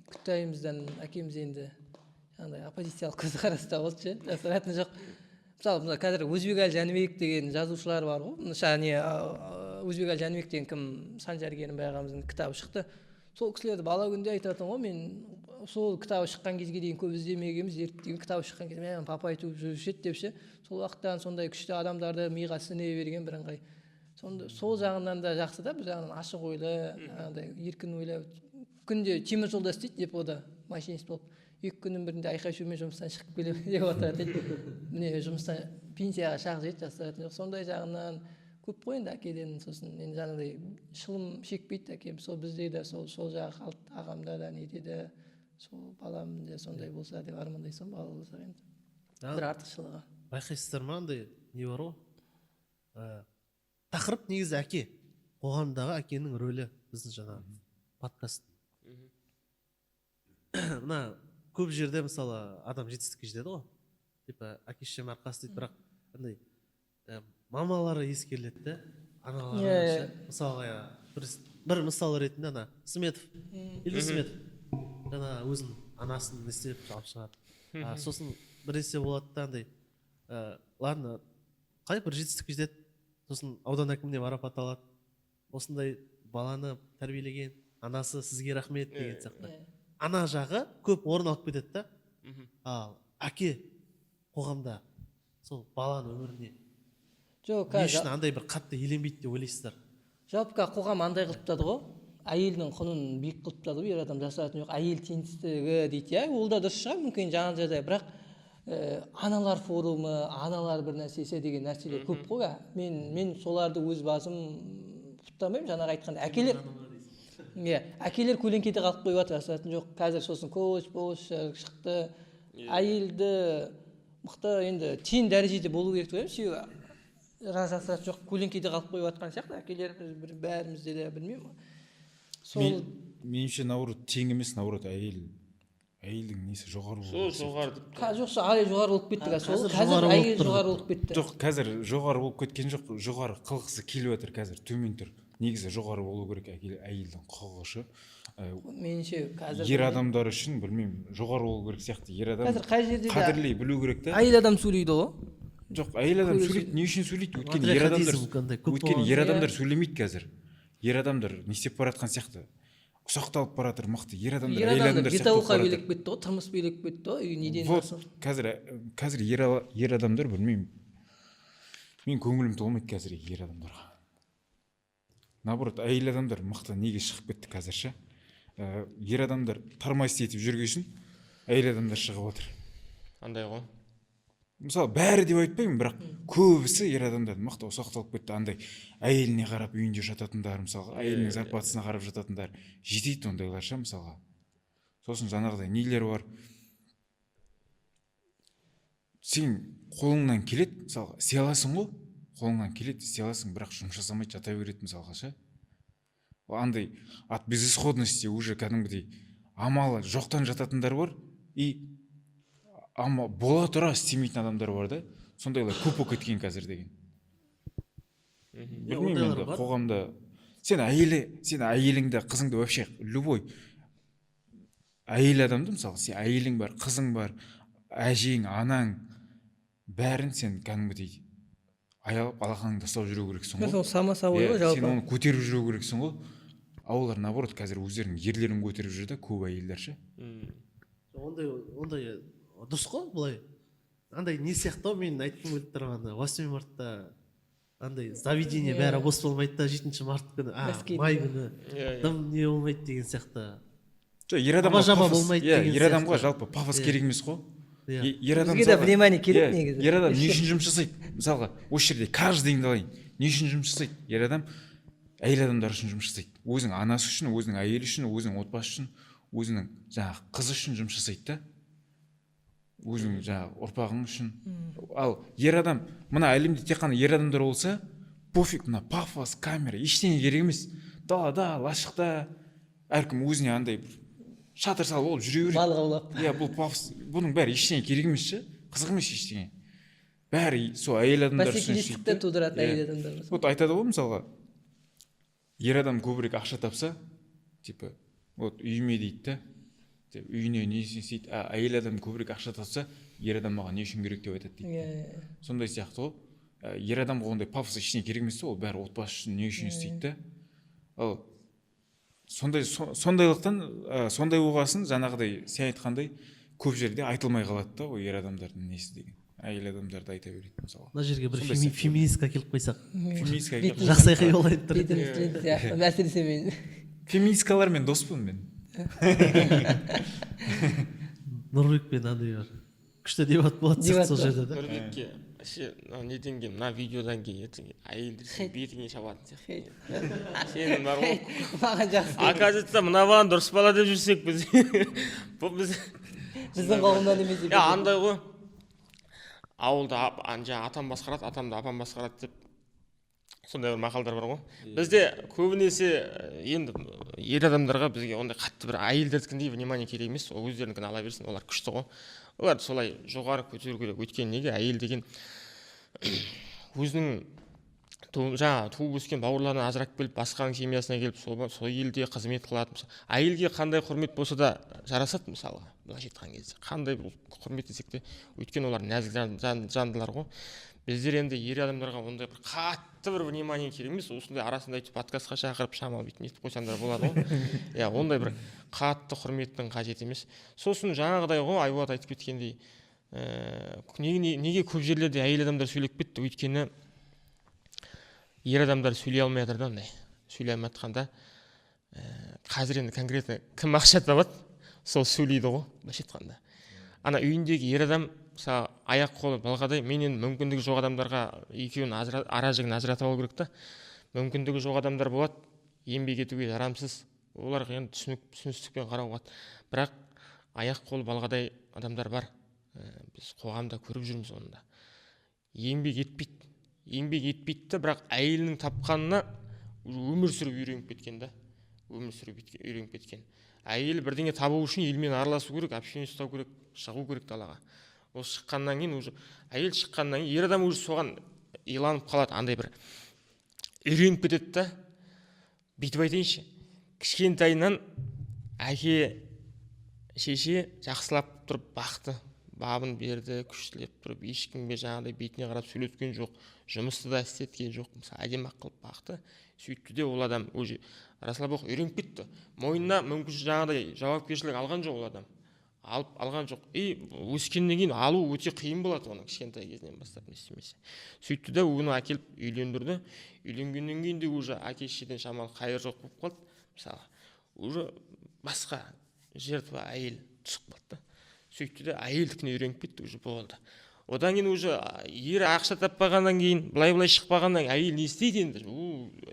Күттайымыздан әкеміз енді оппозициялық көзқараста болды ше. Жасыратыны жоқ. Мысалы, қазір Өзбекәлі Жәнібек деген жазушылар бар ғой. Өзбекәлі Жәнібек деген кім? Санжар Керімбай ағамыздың кітабы шықты. Сол кісілерді бала күнде айтатын ғой, мен сол кітабы шыққан кезге дейін көп іздемегенбіз, зерттеген кітабы шыққан кезде мен папа айтып жүруші еді деп ше. Сол уақыттан сондай күшті адамдарды миға сіңіре берген бірыңғай. Сол жағынан да жақсы да, бір жағынан ашық ойлы, еркін ойлы. Күнде темір жолда істейді депода, машинист болып. 2 күннің бірінде айқай шумен жұмыстан шығып келіп деп отырады. Міне жұмыстан пенсияға шақ жет жасыратын жоқ. Сондай жағынан көп қой енді әкеден. Сосын енді жаңағыдай шылым шекпейді әкем. Сол бізде де сол жағы қалды, ағамда да нетеді. Сол балам да сондай болса деп армандайсың бала болса енді. Бір артықшылығы. Байқайсыздар ма андай не бар ғой? Тақырып негізі әке. Қоғамдағы әкенің рөлі біздің жаңағы подкаст. Мына көп жерде мысалы адам жетістікке жетеді ғой. Типа әке-шешем арқасы дейді, бірақ андай мамалары ескеріледі де, аналары мысалға бір мысал ретінде ана Сметов, Илья Сметов жаңа өзінің анасын не істеп алып шығады. Сосын бір есе болады да андай ладно, қай бір жетістікке жетеді, сосын аудан әкіміне марапат алады. Осындай баланы тәрбиелеген анасы сізге рахмет деген сияқты. Ана жағы көп орын алып кетеді да. Ал әке қоғамда сол баланың өміріне не үшін андай бір қатты еленбейді деп ойлайсыздар? Жалпы қоғам андай қылып тастады ғой. Әйелдің құнын биік қылып тастады ғой, ер адам жасыратын жоқ. Әйел теңсіздігі дейді, ол да дұрыс шығар мүмкін жаңа жерде, бірақ аналар форумы, аналар бір нәрсесі деген нәрселер көп қой. Мен соларды өз басым құптамаймын. Жаңағы айтқан әкелер көлеңкеде қалып қойып жатыр, жасыратын жоқ. Қазір сосын коуч шықты. Әйелді мықты енді тең дәрежеде болу керек деп ойлаймын. Жасыратын жоқ, көлеңкеде қалып қойып жатқан сияқты әкелеріміз бәрімізде де, білмеймін. Меніңше наоборот тең емес, наоборот әйелдің несі жоғары болып жоғары. Жоқ, әлі жоғары болып кетті. Қазір әйел жоғары болып кетті. Жоқ, қазір жоғары болып кеткен жоқ, жоғары қылғысы келіп жатыр, қазір төмен тұр. Негізі жоғары болу керек әйелдің құқығы. Меніңше қазір ер адамдар үшін білмеймін, жоғары болу керек сияқты. Ер адам қазір қай жерде қадірлей білу керек та. Әйел адам сөйлейді ғой. Жоқ, әйел адам сөйлейді, не үшін сөйлейді? Өйткені ер адамдар сөйлемейді қазір. Ер адамдар не істеп бара жатқан сияқты. Ұсақталып бара жатыр, мықты. Ер адамдар әйел адамдар бетауқа билеп кетті ғой, тұрмыс билеп кетті ғой, неден жасын. Қазір ер адамдар білмеймін. Мен көңілім толмайды қазір ер адамдарға. Наоборот, әйел адамдар мықты неге шығып кетті қазірше. Ер адамдар тармай істетіп жүрген үшін әйел адамдар шығып отыр. Андай ғой. Мысалы бәрі деп айтпаймын, бірақ көбісі ер адамдар мықты ұсақталып кетті. Андай әйеліне қарап үйінде жататындар, мысалға әйелінің зарплатасына қарап жататындар жетейді ондайларша мысалға. Сосын жаңағыдай нелер бар. Сен қолыңнан келеді, мысалға істей аласың ғой, қолыңнан келеді істей аласың, бірақ жұмыс жасамайды жата береді мысалға ше. Андай от безысходности уже кәдімгідей амалы жоқтан жататындар бар, и ама бола тұра істемейтін адамдар бар да. Сондайлар көп болып кеткен қазір деген. Білмеймін енді қоғамда сен әйеліңді, қызыңды вообще любой әйел адамды, мысалы сен әйелің бар, қызың бар, әжең, анаң бәрін сен кәдімгідей аялап алақаныңды ұстап жүру керексің ғой. Сама собой ғой жалпы. Сен оны көтеріп жүру керексің ғой. Аулар наоборот қазір өздерінің ерлерін көтеріп жүр да, көп әйелдер ше. Ондай дұрыс қой былай. Андай не сияқты мен айтқым келіп тұрғаны 8 мартта андай заведение бәрі бос болмайды да, 7 март күні май күні дым не болмайды деген сияқты. Ер адамға жалпы пафос керек емес қой. Бізге де внимание керек негізі. Ер адам не үшін жұмыс жасайды? Мысалға осы жерде каждыйыңды алайын. Не үшін жұмыс жасайды? Ер адам әйел адамдар үшін жұмыс жасайды. Өзінің анасы үшін, өзінің әйелі үшін, өзінің отбасы үшін, өзінің жаңағы қызы үшін жұмыс жасайды да. Өзінің жаңағы ұрпағың үшін. Ал ер адам, мына әлемде тек қана ер адамдар болса, пофиг, мына пафос, камера, ештеңе керек емес. Далада, лашықта әркім өзіне андай шатыр салып алып жүре береді. Балық аулап. Бұл пафос, бұның бәрі ештеңе керек емес ше, қызық емес ештеңе. Бәрі сол әйел адамдар үшін бәсекелестікті тудыратын әйел адамдар. Вот айтады ғой мысалға, ер адам көбірек ақша тапса, типа, вот үйіме дейді да, үйіне не істейді, әйел адам көбірек ақша тапса, ер адам маған не үшін керек деп айтады дейді. Сондай сияқты ғой. Ер адамға ондай пафос ештеңе керек емес, ол бәрі отбасы үшін не үшін істейді да. Ал сондайлықтан сондай болғасын жаңағыдай сен айтқандай көп жерде айтылмай қалады да, ол ер адамдардың несі деген. Әйел адамдарды айта береді мысалы. Мына жерге бір феминистка келіп қойсақ. Феминистка жақсы айқай олайды тұр. Мәселесе мен. Феминисткалармен доспын мен. Нұрбекпен андай бар. Күшті дебат болады сол жерде да. Нұрбекке неден кейін мына видеодан кейін ертең әйелдер сенің бетіңе шабатын сияқты. Сенің бар ғой. Маған жақсы. Оказывается, мына баланы дұрыс бала деп жүрсек біз. Бұл Біздің қауымнан емес. андай ғой. Ауылда жаңа атам басқарады, атамды апам басқарады деп сондай бір мақалдар бар ғой. Бізде көбінесе енді ер адамдарға бізге ондай қатты бір әйелдердікіндей внимание керек емес. Ол өздерінікін ала берсін, олар күшті ғой. Олар солай жоғары көтеру керек. Өйткені неге әйел деген өзінің жаңа туып өскен бауырларынан ажырап келіп, басқаның семьясына келіп, сол елде қызмет қылады. Әйелге қандай құрмет болса да жарасады, мысалға, былайша айтқан кезде. Қандай құрмет десек те, өйткені олар нәзік жандылар ғой. Біздер енді ер адамдарға ондай бір қатты бір внимание керек емес. Осындай арасында айтып подкастқа шақырып шамалы бүйтіп нетіп қойсаңдар болады ғой. Иә, ондай бір қатты құрметтің қажет емес. Сосын жаңағыдай ғой, Айболат айтып кеткендей, неге көп жерлерде әйел адамдар сөйлеп кетті? Өйткені ер адамдар сөйлей алмай жатыр да, ондай. Сөйлей алмай жатқанда қазір енді конкретно кім ақша табады, сол сөйлейді ғой, былайша айтқанда. Ана үйіндегі ер адам мысалы аяқ қолы балғадай, мен енді мүмкіндігі жоқ адамдарға екеуінің ара-жігін ажырата алу керек та. Мүмкіндігі жоқ адамдар болады, еңбек етуге жарамсыз. Оларға енді түсіністікпен қарау болады. Бірақ аяқ қолы балғадай адамдар бар. Біз қоғамда көріп жүрміз онда. Еңбек етпейді, бірақ әйелінің тапқанына өмір сүріп үйреніп кеткен да. Үйреніп кеткен. Әйел бірдеңе табу үшін елмен араласу керек, общение ұстау керек, шығу керек далаға. Ол шыққаннан кейін уже әйел шыққаннан кейін ер адам уже соған иланып қалады, андай бір үйреніп кетеді да. Бүйтіп айтайыншы, кішкентайынан әке шеше жақсылап тұрып бақты, бабын берді, күштілеп тұрып, ешкімге жаңағыдай бетіне қарап сөйлеткен жоқ, жұмысты да істеткен жоқ, мысалы әдемі қылып бақты. Сөйтті де ол адам уже расылап оқып үйреніп кетті. Мойнына мүмкін жаңағыдай жауапкершілік алған жоқ ол адам. Алған жоқ. Өскеннен кейін алу өте қиын болады оны кішкентай кезінен бастап не істемесе. Сөйтті де оны әкеліп үйлендірді. Үйленгеннен кейін де уже әке-шешеден шамалы қайыр жоқ болып қалды. Мысалы, уже басқа жертва әйел түсіп қалды. Сөйтті де әйелдікіне үйреніп кетті, уже болды. Одан кейін уже ер ақша таппағаннан кейін, былай шықпағаннан кейін әйел не істейді енді?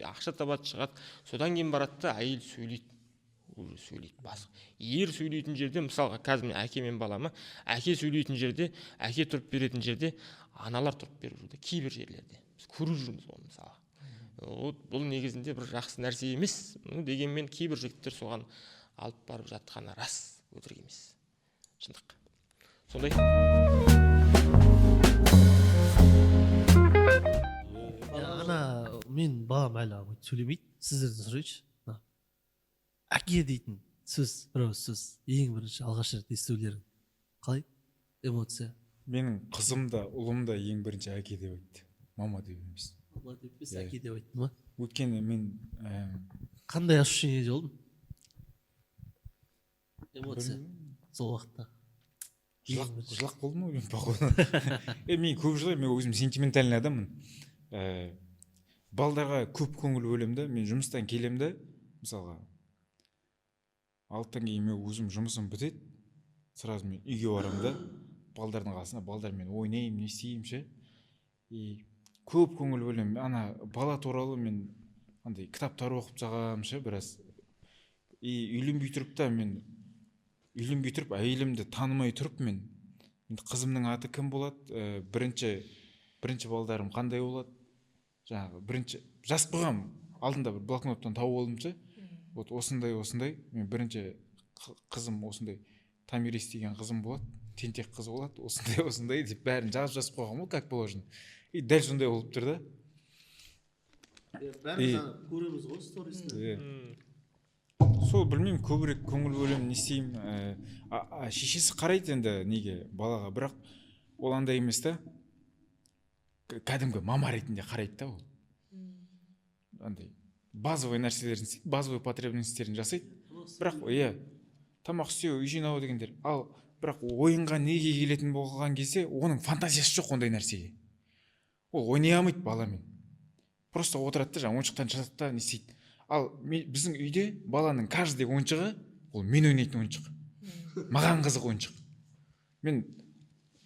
Ақша табады, шығады. Содан кейін барады да әйел сөйлейді. Уже сөйлейді басқа. Ер сөйлейтін жерде, мысалға қазір мен әке мен балама, әке сөйлейтін жерде, әке тұрып беретін жерде, аналар тұрып беріп жүрді кейбір жерлерде. Біз көріп жүрміз оны мысалға. Бұл негізінде бір жақсы нәрсе емес. Дегенмен кейбір жігіттер соған алып барып жатқаны рас, өтірік емес. Шындық. Сондай. Ана мен балам әлі сөйлемейді. Сіздерден сұрайыншы. Әке дейтін сөз, бір ауыз сөз, ең бірінші алғаш рет естулерің қалай? Эмоция. Менің қызым да ұлым да ең бірінші әке деп айтты, мама деп емес. Мама деп емес, әке деп айттың ба? Өйткені мен қандай ощущение болдың? Эмоция сол уақытта. Жылақ болдым ғой мен походу. Мен көп жылаймын, мен өзім сентиментальный адаммын. Балдарға көп көңіл бөлемін да, мен жұмыстан келемін да, мысалға алттан кейін мен өзім жұмысым бітеді, сразу мен үйге барамын да, балдардың қасына, балдармен ойнаймын, не істеймін ше. Көп көңіл бөлемін. Ана бала туралы мен андай кітаптар оқып жағамын ше біраз. Үйленбей тұрып та мен үйленбей тұрып әйелімді танымай тұрып мен қызымның аты кім болады, бірінші балдарым қандай болады, жаңағы бірінші жазып қойғам, алдында бір блокноттан тауып алдым ше. Вот осындай, мен бірінші қызым осындай, Тамирис деген қызым болады, тентек қыз болады, осындай деп бәрін жазып қойғам ғой, как положено. Дәл сондай болып тұр да. Бәріміз көреміз ғой сторисінде. Сол білмеймін, көбірек көңіл бөлемін, не істеймін. Шешесі қарайды енді неге балаға, бірақ ол андай емес та, кәдімгі мама ретінде қарайды да ол. Андай базовый нәрселерін істейді, базовый потребностьтерін жасайды. Бірақ тамақ істеу, үй жинау дегендер. Ал бірақ ойынға неге келетін болған кезде оның фантазиясы жоқ ондай нәрсеге. Ол ойнай алмайды баламен. Просто отырады да, ойыншықтан жасады да, не істейді. Ал біздің үйде баланың каждый ойыншығы ол мен ойнайтын ойыншық. Маған қызық ойыншық. Мен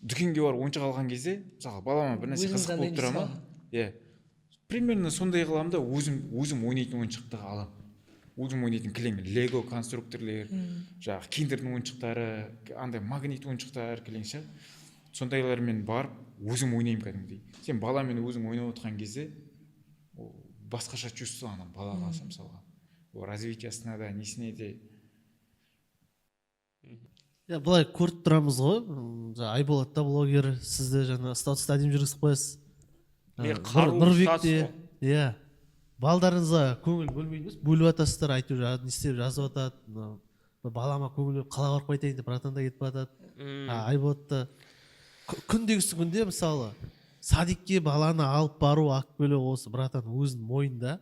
дүкенге барып ойыншық алған кезде мысалы балама бір нәрсе қызық болып тұра ма, иә примерно сондай қыламын да өзім ойнайтын ойыншықты аламын. Өзім ойнайтын кілең лего конструкторлер, жаңағы киндердің ойыншықтары, андай магнит ойыншықтар кілең ше, сондайлармен барып өзім ойнаймын кәдімгідей. Сен баламен өзің ойнап отырған кезде ол басқаша чувство ана балаға мысалға. Ол развитиясына да несіне де. иә былай көріп тұрамыз ғой, Айболат та блогер, сізді жаңа статусты әдемі жүргізіп қоясыз. Нұрбекте иә балдарыңызға көңіл бөлмейді емес, бөліп жатасыздар, айтып не істеп жазып жатады, балама көңіл бөліп қалаға барып қайтайын деп братан да кетіп жатады. Айболатта күндегісі күнде мысалы садикке баланы алып бару аккөлі осы братан өзінің мойнында,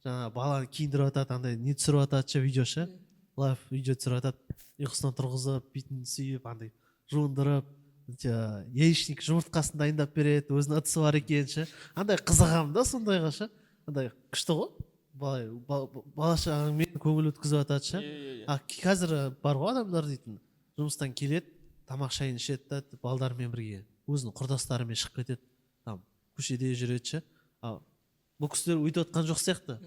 жаңа баланы киіндіріп жатады, андай не түсіріп жатады ше, видео ше, лайв видео түсіріп жатады, ұйқысынан тұрғызып бетін сүйіп андай жуындырып, яичник жұмыртқасын дайындап береді, өзінің ыдысы бар екен ше, андай қызығамын да сондайға ше, андай күшті ғой, бала шағаңмен көңіл өткізіп жатады ше. Қазір бар ғой адамдар дейтін, жұмыстан келеді, тамақ шайын ішеді да балдармен бірге өзінің құрдастарымен шығып кетеді, там көшеде жүреді ше. Бұл кісілер өйтіп отқан жоқ сияқты,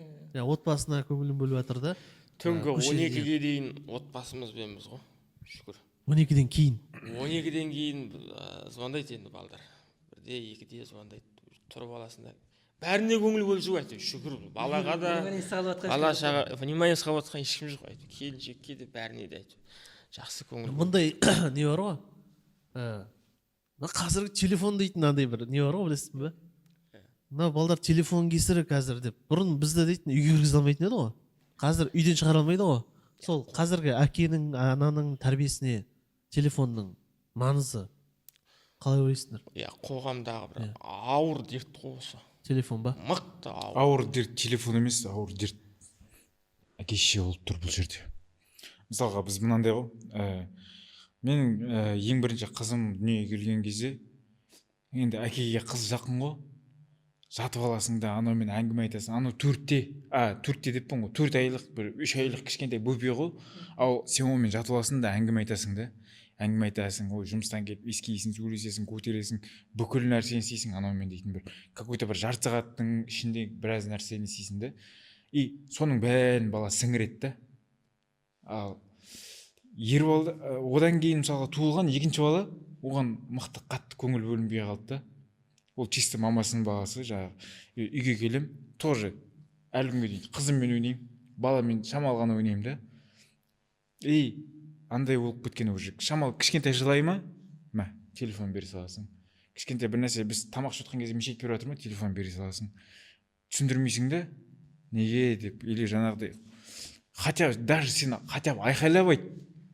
отбасына көңілін бөліп жатыр да. Түнгі 12-ге дейін отбасымызбенбіз ғой, шүкір. 12-ден кейін 12-ден кейін звондайды енді балдар, бірде екіде звондайды, тұрып аласында бәріне көңіл бөлісіп айтты, шүкір, балаға да бала шаға внимание салып жатқан ешкім жоқ, айтты, келіншекке де бәріне де айтты, жақсы көңіл. Мұндай не бар ғой, қазіргі телефон дейтін андай бір не бар ғой, білесіз бе? Мына балдар телефон кесірі қазір деп, бұрын бізді дейтін үйге кіргізе алмайтын еді ғой, қазір үйден шығара алмайды ғой. Сол қазіргі әкенің, ананың тәрбиесіне телефонның маңызы қалай ойлайсыңдар? Қоғамдағы бір ауыр дерт қой осы. Телефон ба? Мықты ауыр дерт телефон емес, ауыр дерт әке-шеше болып тұр бұл жерде. Мысалға біз мынандай ғой, менің ең бірінші қызым дүниеге келген кезде енді әкеге қыз жақын ғой, жатып аласың да анаумен әңгіме айтасың, анау төртте деппін ғой, 4 айлық бір 3 айлық кішкентай бөпе ғой, ал сен онымен жатып аласың да әңгіме айтасың да, әңгіме айтасың, ой жұмыстан келіп иіскейсің, сөйлесесің, көтересің, бүкіл нәрсені істейсің, анаумен дейтін бір какой-то бір жарты сағаттың ішінде біраз нәрсені істейсің да, и соның бәрін бала сіңіреді да. Ал ер бала одан кейін мысалға туылған екінші бала оған мықты қатты көңіл бөлінбей қалды да. Ол чисто мамасының баласы, жаңағы үйге келем, тоже әлі күнге дейін қызыммен ойнаймын, баламен шамалы ғана ойнаймын да. И андай болып кеткен уже, шамалы кішкентай жылай ма, телефон бере саласың. Кішкентай бір нәрсе, біз тамақ ішіп кезде мешейт беріп жатыр ма, телефон бере саласың. Түсіндірмейсің да, неге деп, или жаңағыдай, хотя даже сен хотя бы айқайлап айт,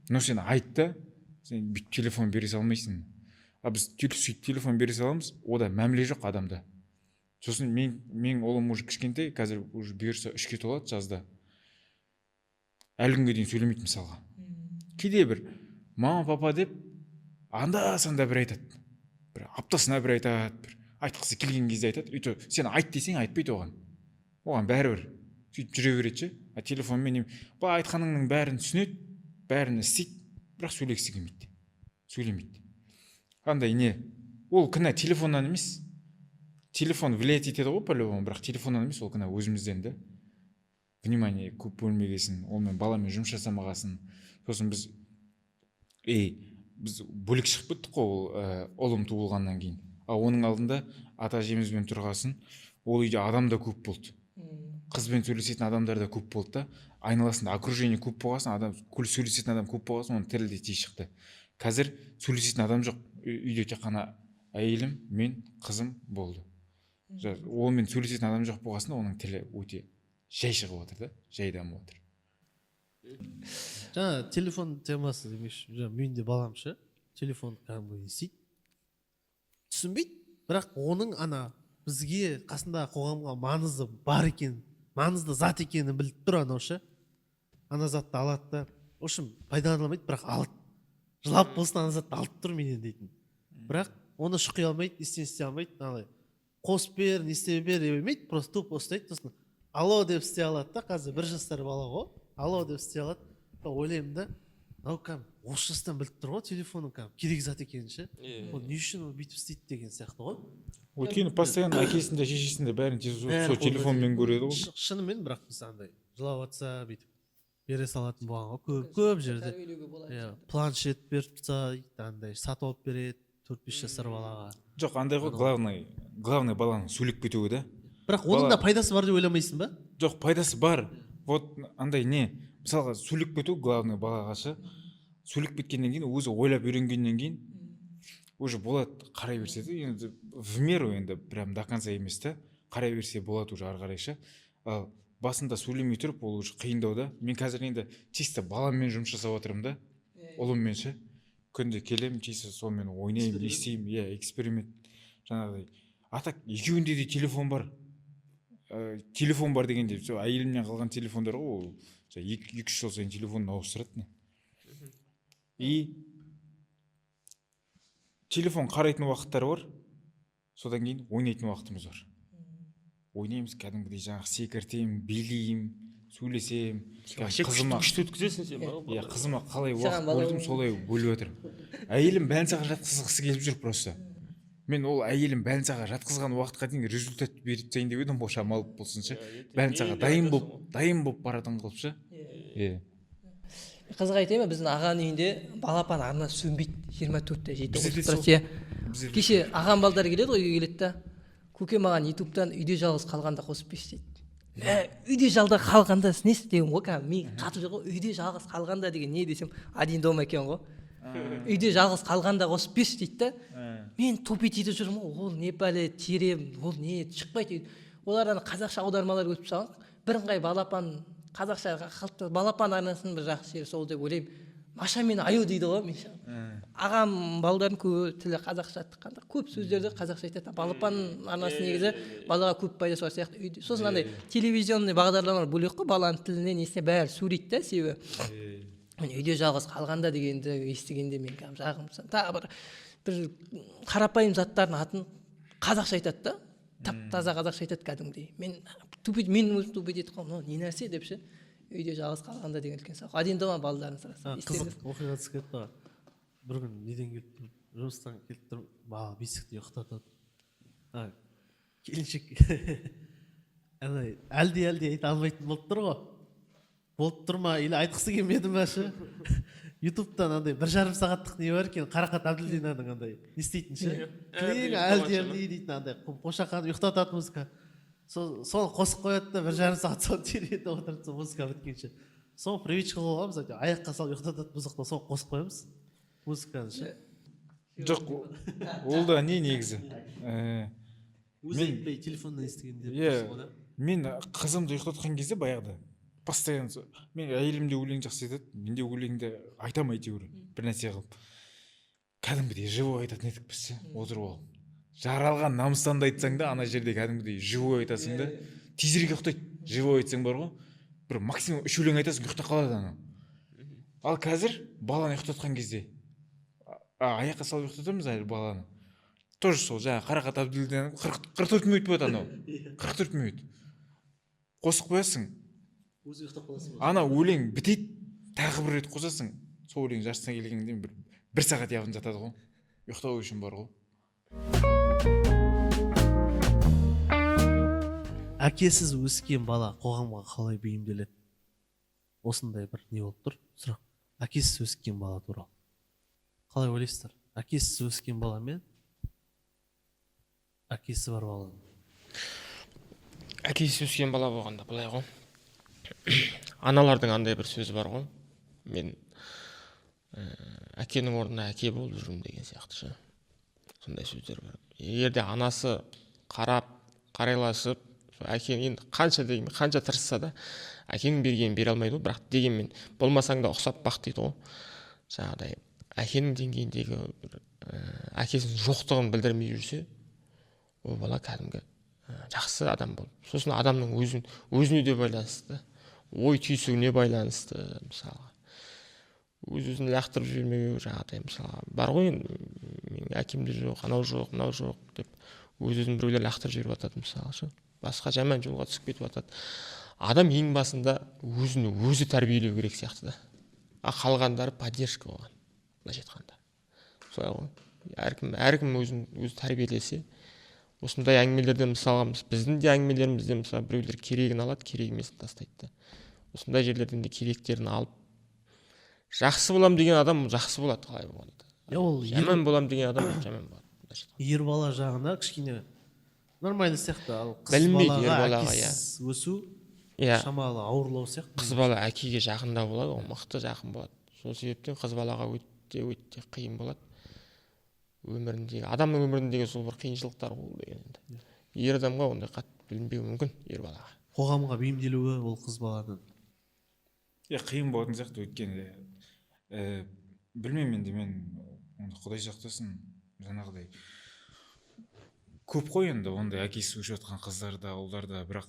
но сен айт да, сен телефон бере салмайсың. А біз сөйтіп телефон бере саламыз, ода мәміле жоқ адамда. Сосын мен олым уже кішкентай, қазір уже бұйырса 3-ке толады жазда. Әлі күнге дейін сөйлемейді мысалға. Кейде бір мама папа деп анда-санда бір айтады. Бір аптасына бір айтады, бір айтқысы келген кезде айтады. Өйтіп сен айт десең айтпайды оған. Оған бәрібір сөйтіп жүре береді ше. А телефонмен ба айтқаныңның бәрін түсінеді, бәрін істейді, бірақ сөйлегісі келмейді. Сөйлемейді. Қандай не? Ол кінә телефоннан емес. Телефон влиять етеді ғой по-любому, бірақ телефоннан емес, ол кінә өзімізден да. Внимание көп бөлмегесін, олмен баламен жұмыс жасамағасын. Сосын біз бөлек шығып кеттік қой, ұлым туылғаннан кейін. Ал оның алдында ата әжемізбен тұрғасын, ол үйде адам да көп болды. Қызбен сөйлесетін адамдар да көп болды да. Айналасында окружение көп болғасын, сөйлесетін адам көп болғасын, оның тілі де тез шықты. Қазір сөйлесетін адам жоқ. Үйде тек қана әйелім, мен, қызым болды. Онымен сөйлесетін адам жоқ болғасын, оның тілі өте жай шығып отыр да, жай дамып отыр. Жаңа телефон темасы демекші, менде балам ше, телефон кәдімгі істейді. Түсінбейді, бірақ оның бізге қасында қоғамға маңызы бар екен, маңызды зат екенін біліп тұр анау ше. Ана затты алады да, в общем, пайдаланылмайды, бірақ алды. Жылап болсын ана затты алып тұр менен дейтін. Бірақ оны шұқи алмайды, істей алмайды, қосып бер, не істей бер демейді, просто тупо ұстайды, сосын алло деп істей алады да, қазір 1 жастар бала ғой, алло деп істей алады. Ойлаймын да, мынау кәдімгі осы жастан біліп тұр ғой телефонның кәдімгі керек зат екенін ше. Ол не үшін ол бүйтіп істейді деген сияқты ғой. өйткені постоянно әкесін де шешесін де бәрін сол телефонмен көреді ғой. Шынымен, бірақ біз андай жылап жатса бүйтіп бере салатын болған ғой көп жерде. Планшет беріп тұрса андай сатып алып береді 4-5 жасар балаға. Жоқ, андай ғой, главный баланың сөйлеп кетуі да. Бірақ оның да пайдасы бар деп ойламайсың ба? Жоқ, пайдасы бар. Вот андай не, мысалға сөйлеп кету главный балаға ше. Сөйлеп кеткеннен кейін өзі ойлап үйренгеннен кейін уже болады, қарай берсе де, енді в меру, енді прям до конца емес та, қарай берсе болады уже ары қарай ше. Ал басында сөйлемей тұрып ол уже қиындау да. Мен қазір енді чисто баламмен жұмыс жасап отырмын да, ұлыммен ше. Күнде келем, чисто сонымен ойнаймын, естеймін, эксперимент. Жаңағыдай. А так екеуінде де телефон бар. Телефон бар дегенде, әйелімнен қалған телефондар ғой, ол 2-3 жыл сайын телефонын ауыстырады. И телефон қарайтын уақыттар бар, содан кейін ойнайтын уақытымыз бар. Ойнаймыз, кәдімгідей жаңағы секіртем, билеймін, сөйлесем, қызыма өткізесің сен ба? Қызыма қалай уақыт бөлдім, солай бөліп отырмын. Әйелім бәлсаға жатқызғысы келіп жүр просто. Мен ол әйелім бәлсаға жатқызған уақытқа дейін результат беріп тастайын деп едім, шамалып болсыншы. Бәлсаға дайын болып баратын қылып ше. Қызық айтайын ба, біздің ағаның үйінде балапан арнасы сөнбейді, 24-те жеті отырып тұрады. Кеше ағам балдар келеді ғой, үйге келеді да, көке маған ютубтан үйде жалғыз қалғанда қосып берші дейді. Үйде жалғыз қалғанда несі деген ғой, мен қатып жүр ғой, үйде жалғыз қалғанда деген не десем, один дома екен ғой. Үйде жалғыз қалғанда қосып берші дейді да. Мен тупить етіп жүрмін, ол не бәле терем, ол не шықпайды дейді. Олардан қазақша аудармалар өтіп салған, бірыңғай балапан қазақша қалыпты балапан арнасының бір жақсы жері сол деп ойлаймын. Маша мені аю дейді ғой, мен. Ағам балдардың көбі тілі қазақша айтқанда көп сөздерді қазақша айтады. Балапан арнасы негізі балаға көп пайдасы бар сияқты. Сосын андай телевизионный бағдарламалар бөлек қой, баланың тіліне несіне бәрі сөйлейді да, себебі. Үйде жалғыз қалғанда дегенді естігенде мен жағым тағы бір қарапайым заттардың атын қазақша айтады да, тап-таза қазақша айтады кәдімгідей. Мен өзім тупить етіп қалдым, не нәрсе деп ше. Үйде жалғыз қалғанда деген үлкен сақ. Один дома балдарын сұраса. Қызық оқиға түсіп кетті ғой. Бір күн неден келіп тұрып, жұмыстан келіп тұрып, бала бесікте ұйықтатады. Келіншек әлде айта алмайтын болып тұр ғой. Болып тұр ма, или айтқысы келмеді ма ше. Ютубтан андай 1,5 сағаттық не бар екен, Қарақат Әбділдинаның андай не істейтін ше. Клең әлде дейтін андай қошақан ұйықтататын музыка. Соны қосып қояды да 1,5 сағат соны тереді отырды, музыка біткенше. Соны привычка қылып аламыз, аяққа салып ұйықтатады музықты, соны қосып қоямыз музыканы ше. Жоқ, ол да не негізі. Мен телефоннан естігенде. Мен қызымды ұйықтатқан кезде баяғыда постоянно мен әйелім де өлең жақсы айтады, мен де өлеңді айтамын әйтеуір бір нәрсе қылып. Кәдімгідей живой айтатын едік біз ше, отырып алып. Жаралған намыстанды айтсаң да, ана жерде кәдімгідей живой айтасың да, тезірек ұйықтайды. Живой айтсаң бар ғой, бір максимум 3 өлең айтасың, ұйықтап қалады ана. Ал қазір баланы ұйықтатқан кезде аяққа салып ұйықтатамыз әлі баланы. Тоже сол жаңағы Қарақат Әбділдинаның 44 минут болады анау. 44 минут. Қосып қоясың. Өзі ұйықтап қаласың. Ана өлең бітеді, тағы бір рет қосасың. Сол өлең жарыстан келгенде бір сағат явын жатады ғой. Ұйықтау үшін бар ғой. Әкесіз өскен бала қоғамға қалай бейімделеді? Осындай бір не болып тұр сұрақ. Әкесіз өскен бала туралы қалай ойлайсыздар? Әкесіз өскен бала мен әкесі бар бала. Әкесіз өскен бала болғанда былай ғой. Аналардың андай бір сөзі бар ғой. Мен әкенің орнына әке болып жүрмін деген сияқты ше. Сондай сөздер бар. Егерде анасы қарайласып, әкең қанша тырысса да, әкенің бергенін бере алмайды ғой, бірақ дегенмен болмасаң да ұқсап бақ дейді ғой. Жаңағыдай әкенің деңгейіндегі әкесінің жоқтығын білдірмей жүрсе, ол бала кәдімгі жақсы адам болып. Сосын адамның өзіне де байланысты, ой түйсігіне байланысты, мысалға. Өз-өзін лақтырып жібермеу, жаңағыдай мысалға. Бар ғой, менің әкемде жоқ, анау жоқ, мынау жоқ деп өз-өзін біреулер лақтырып жіберіп жатады мысалға. Басқа жаман жолға түсіп кетіп жатады. Адам ең басында өзін өзі тәрбиелеу керек сияқты да. қалғандары поддержка болған, былайша айтқанда. Солай ғой. Әркім өзі тәрбиелесе, осындай әңгімелерден мысалға біздің де әңгімелерімізде мысалы біреулер керегін алады, керек емесін тастайды. Осындай жерлерден де керектерін алып, жақсы болам деген адам жақсы болады, қалай болғанда. Ол Жаман болам деген адам жаман болады. ер бала жағына кішкене нормально сияқты, ал қыз Білмейді ер балаға балаға, әкесіз өсу Иә, шамалы ауырлау сияқты. қыз бала әкеге жақында болады, ол мықты жақын болады. Сол себептен қыз балаға өте қиын болады. Өміріндегі, адамның өміріндегі сол бір қиыншылықтар ол деген. Ер адамға ондай қатты білінбеуі мүмкін, ер балаға. Қоғамға бейімделуі ол қыз баланың. Қиын болатын сияқты, өйткені білмеймін енді, мен Құдай сақтасын, жаңағыдай көп қой енді ондай әкесі өшіп жатқан қыздар да, ұлдар да, бірақ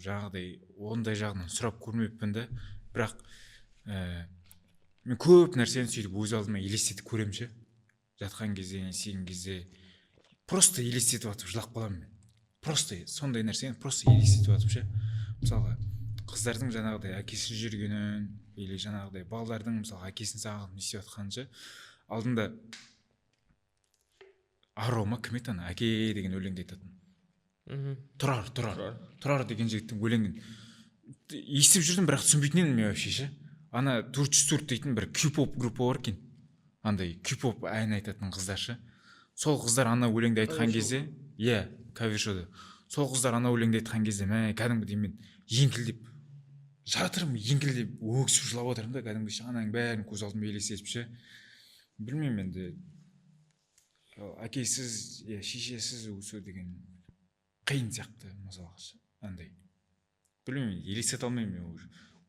жаңағыдай ондай жағынан сұрап көрмеппін да, бірақ мен көп нәрсені сөйтіп өз алдыма елестетіп көремін ше. Жатқан кезде, не істеген кезде просто елестетіп жатып жылап қаламын мен. Просто сондай нәрсені просто елестетіп жатып ше. Мысалға қыздардың жаңағыдай әкесіз жүргенін, или жаңағыдай балалардың мысалы әкесін сағынып не істеп жатқанын ше, алдында Арома кім еді ана, әке деген өлеңді айтатын. Тұрар деген жігіттің өлеңін естіп жүрдім, бірақ түсінбейтін едім мен вообще ше. Ана Турчсурт дейтін бір кей-поп группа бар екен. Андай кей-поп ән айтатын қыздар ше. Сол қыздар ана өлеңді айтқан кезде, кавер-шоуда. Сол қыздар ана өлеңді айтқан кезде, кәдімгідей мен еңкілдеп жатырмын, еңкілдеп өксіп жылап отырмын да, кәдімгідей ананың бәрін көз алдыма елестетіп ше. Білмеймін енді, әкесіз, шешесіз өсу деген қиын сияқты, мысалға андай. Білмеймін, елестете алмаймын мен уже.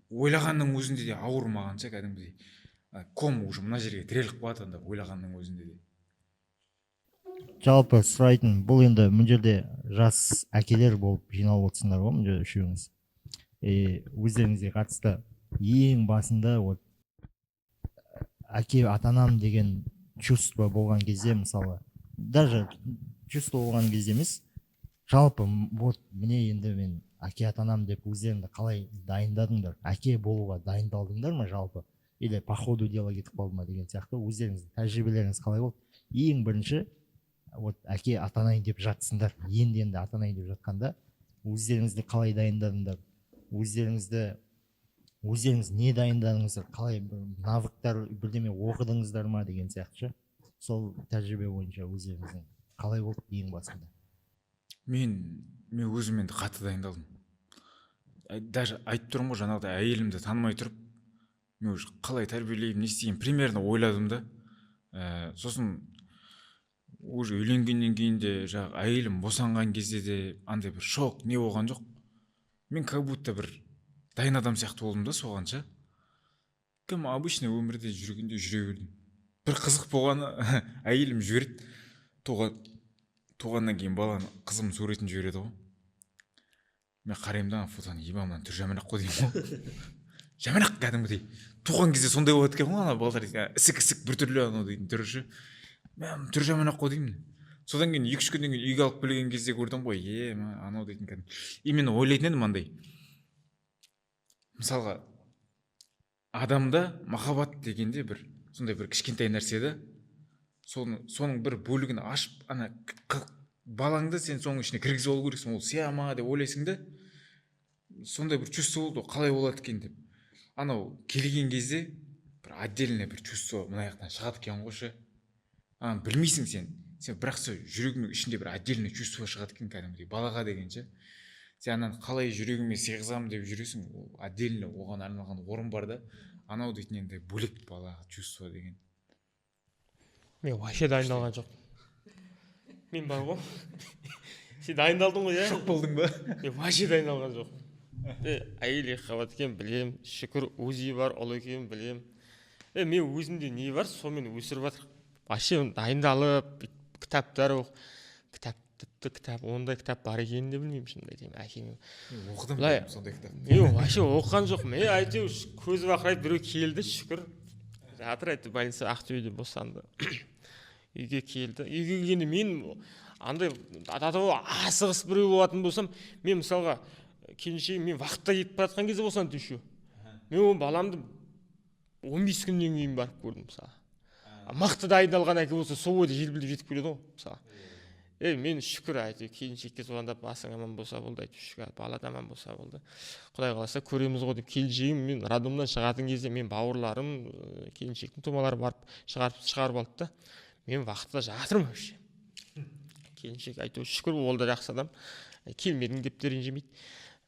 Ойлағанның өзінде де ауыр маған ше, кәдімгідей ком уже мына жерге тіреліп қалады анда, ойлағанның өзінде де. Жалпы сұрайтын, бұл енді мына жерде жас әкелер болып жиналып отырсыңдар ғой, мына жерде үшеуіңіз. Өздеріңізге қатысты ең басында вот әке атанам деген чувство болған кезде, мысалы, даже чувство болған кезде емес, жалпы вот міне енді мен әке атанам деп өздеріңді қалай дайындадыңдар? Әке болуға дайындалдыңдар ма жалпы? Или по ходу дела кетіп қалды ма деген сияқты, өздеріңіздің тәжірибелеріңіз қалай болды? Ең бірінші вот әке атанайын деп жатсыңдар, енді атанайын деп жатқанда өздеріңізді қалай дайындадыңдар? Өздеріңіз не дайындадыңыздар? Қалай навыктар бірдеме оқыдыңыздар ма деген сияқты? Сол тәжірибе бойынша өздеріңіздің қалай болды ең басында? Мен өзім енді қатты дайындалдым. Даже айтып тұрмын ғой, жаңағыдай әйелімді танымай тұрып, мен уже қалай тәрбиелеймін, не істеймін, примерно ойладым да. Сосын уже үйленгеннен кейін де, әйелім босанған кезде де андай бір шок, не болған жоқ. Мен как будто бір дайын адам сияқты болдым да соған ше. Кім обычный өмірде жүргенде жүре бердім. Бір қызық болғаны, әйелім жібереді, туғаннан кейін баланы қызым суретін жібереді ғой. Мен қараймын да фотоны, ебамнан түр жаманақ қой деймін ғой. Жаманақ кәдімгідей. Туған кезде сондай болады екен ғой, ана балдар ісік біртүрлі анау дейтін түрі ше. Мен түр жаманақ қой деймін. Содан кейін 2-3 күннен кейін үйге алып келген кезде көрдім ғой, анау дейтін кәдімгі. Именно ойлайтын едім андай. Мысалға, адамда махаббат дегенде бір сондай бір кішкентай нәрсе да, соның бір бөлігін ашып, ана балаңды сен соның ішіне кіргізіп алу керексің, ол сия ма деп ойлайсың да, сондай бір чувство болды, қалай болады екен деп. Анау келген кезде бір отдельный бір чувство мына жақтан шығады екен ғой ше. Білмейсің сен бірақ жүрегіңнің ішінде бір отдельный чувство шығады екен кәдімгідей балаға деген ше. Сен ананы қалай жүрегіме сыйғызамын деп жүресің, ол отдельно оған арналған орын бар да, анау дейтін енді бөлек балаға чувство деген. Мен вообще дайындалған жоқ. Мен бар ғой. Сен дайындалдың ғой, Шок болдың ба? Мен вообще дайындалған жоқ. Әйел екіқабат екен білем, шүкір өзі бар, ұл екен білем. Мен өзімде не бар, сонымен өсіріп жатыр. Вообще дайындалып, кітаптар оқып, кітап, ондай кітап бар екенін де білмеймін, шынымды айтайын, әкеме. Оқыдым сондай кітап. Мен вообще оқыған жоқ. Мен әйтеуір көзі бақырайып біреу келді, шүкір. Жатыр айтты, больница Ақтөбеде босанды. Үйге келді. Үйге келгенде мен андай асығыс біреу болатын болсам, мен мысалға келіншегім мен вақытта кетіп бара жатқан кезде босанды еще. Мен ол баламды 15 күннен кейін барып көрдім мысалы. Мықты дайындалған әке болса сол бойда желпілдеп жетіп келеді ғой мысалы. Мен шүкір әйтеуір келіншекке звондап басың аман болса болды, әйтеуір шүкір бала да аман болса болды. Құдай қаласа көреміз ғой деп келіншегім мен роддомнан шығатын кезде мен бауырларым келіншектің тумалары барып шығарып алды да. Мен вақытта жатырмын вообще. Келіншек әйтеуір шүкір ол да жақсы адам. Келмедің деп те ренжімейді.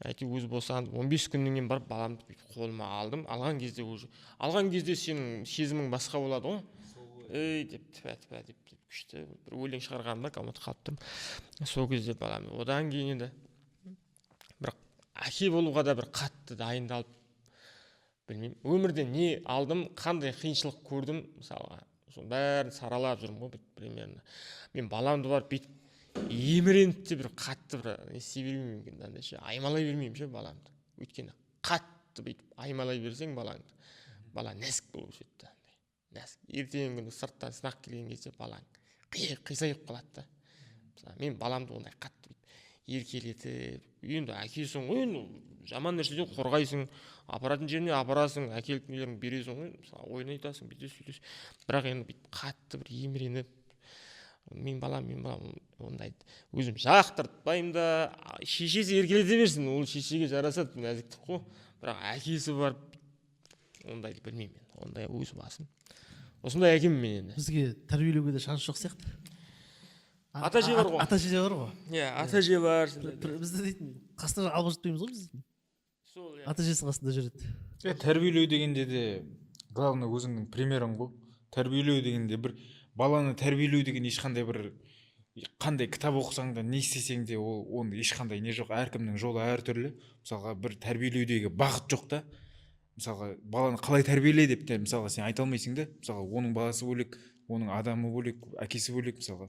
Әйтеуір өзі босанып 15 күннен кейін барып баламды қолыма алдым. Алған кезде сенің сезімің басқа болады ғой. Деп тіпә деп күшті бір өлең шығарғаным бар, ұмытып қалып тұрмын. Сол кезде балам одан кейін енді бір әке болуға да бір қатты дайындалып, білмеймін, өмірде не алдым, қандай қиыншылық көрдім мысалға, соның бәрін саралап жүрмін ғой примерно. Мен баламды барып бүйтіп еміреніп те бір қатты бір не істей бермеймін екен, андай ше, аймалай бермеймін ше баламды. Өйткені қатты бүйтіп аймалай берсең балаңды, бала нәзік болып өседі. Ертеңгі күні сырттан сынақ келген кезде балаң қисайып қалады да. Мен баламды ондай қатты еркелетіп, енді әкесің ғой, жаман нәрседен қорғайсың, апаратын жеріне апарасың, әкеліп нелерін бересің ғой, ойнайтасың, бүйтесің сөйтесің. Бірақ енді қатты бір еміреніп, мен балам ондайды өзім жақтыртпаймын да, шешесі еркелете берсін, ол шешеге жарасады нәзіктік қой. Бірақ әкесі барып ондайды білмеймін, ондай өз басым. Осындай әкем мен енді. Бізге тәрбиелеуге де шанс жоқ сияқты. Ата әже бар ғой. Ата әже бар ғой. Иә, ата әже бар. Бізде дейтін қасына алып жатпаймыз ғой біз дейтін. Сол, иә. Ата әжесінің қасында жүреді. Тәрбиелеу дегенде де главное өзіңнің примерің ғой. Тәрбиелеу дегенде бір баланы тәрбиелеу деген ешқандай бір қандай кітап оқысаң да не істесең де оның ешқандай не жоқ. Әркімнің жолы әртүрлі. Мысалға бір тәрбиелеудегі бағыт жоқ та. Мысалға баланы қалай тәрбиеле деп те мысалға сен айта алмайсың да. Мысалға оның баласы бөлек, оның адамы бөлек, әкесі бөлек. Мысалға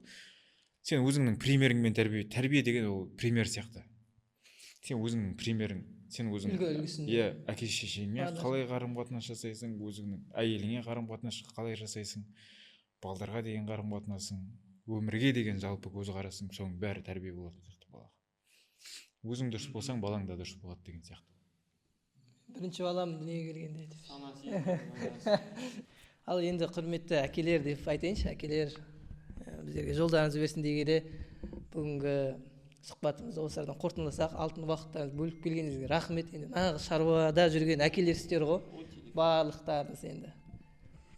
сен өзіңнің примеріңмен тәрбие деген ол пример сияқты. Сен өзіңнің примерің, сен өзің әке шешеңе қалай қарым-қатынас жасайсың, өзіңнің әйеліңе қарым-қатынас қалай жасайсың, балдарға деген қарым-қатынасың, өмірге деген жалпы көзқарасың, соның бәрі тәрбие болады сияқты балаға. Өзің дұрыс болсаң, балаң да дұрыс болады деген сияқты. Бірінші балам дүниеге келгенде. Ал енді құрметті әкелер деп айтайыншы, әкелер біздерге жолдарыңыз берсін дей келе бүгінгі сұхбатымызды осылардан қорытындыласақ, алтын уақыттарыңызды бөліп келгеніңізге рахмет. Енді нағыз шаруада жүрген әкелерсіздер ғой, барлықтарыңыз енді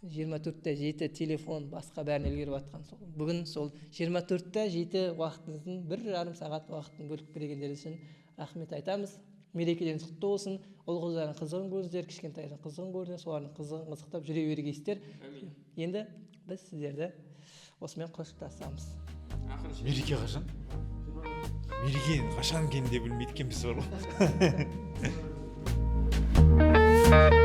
24/7 телефон басқа бәріне үлгеріп жатқан. Бүгін сол 24/7 уақытыңыздың 1,5 сағат уақытын бөліп келгендер үшін рахмет айтамыз. Мерекелеріңіз құтты болсын. Ұл-қыздардың қызығын көріңіздер, кішкентайдың қызығын көріңіздер, солардың қызығын қызықтап жүре бергейсіздер. Енді біз сіздерді осымен қоштасамыз. Мереке қашан? Мереке қашан екенін де білмейді екенбіз бар ғой.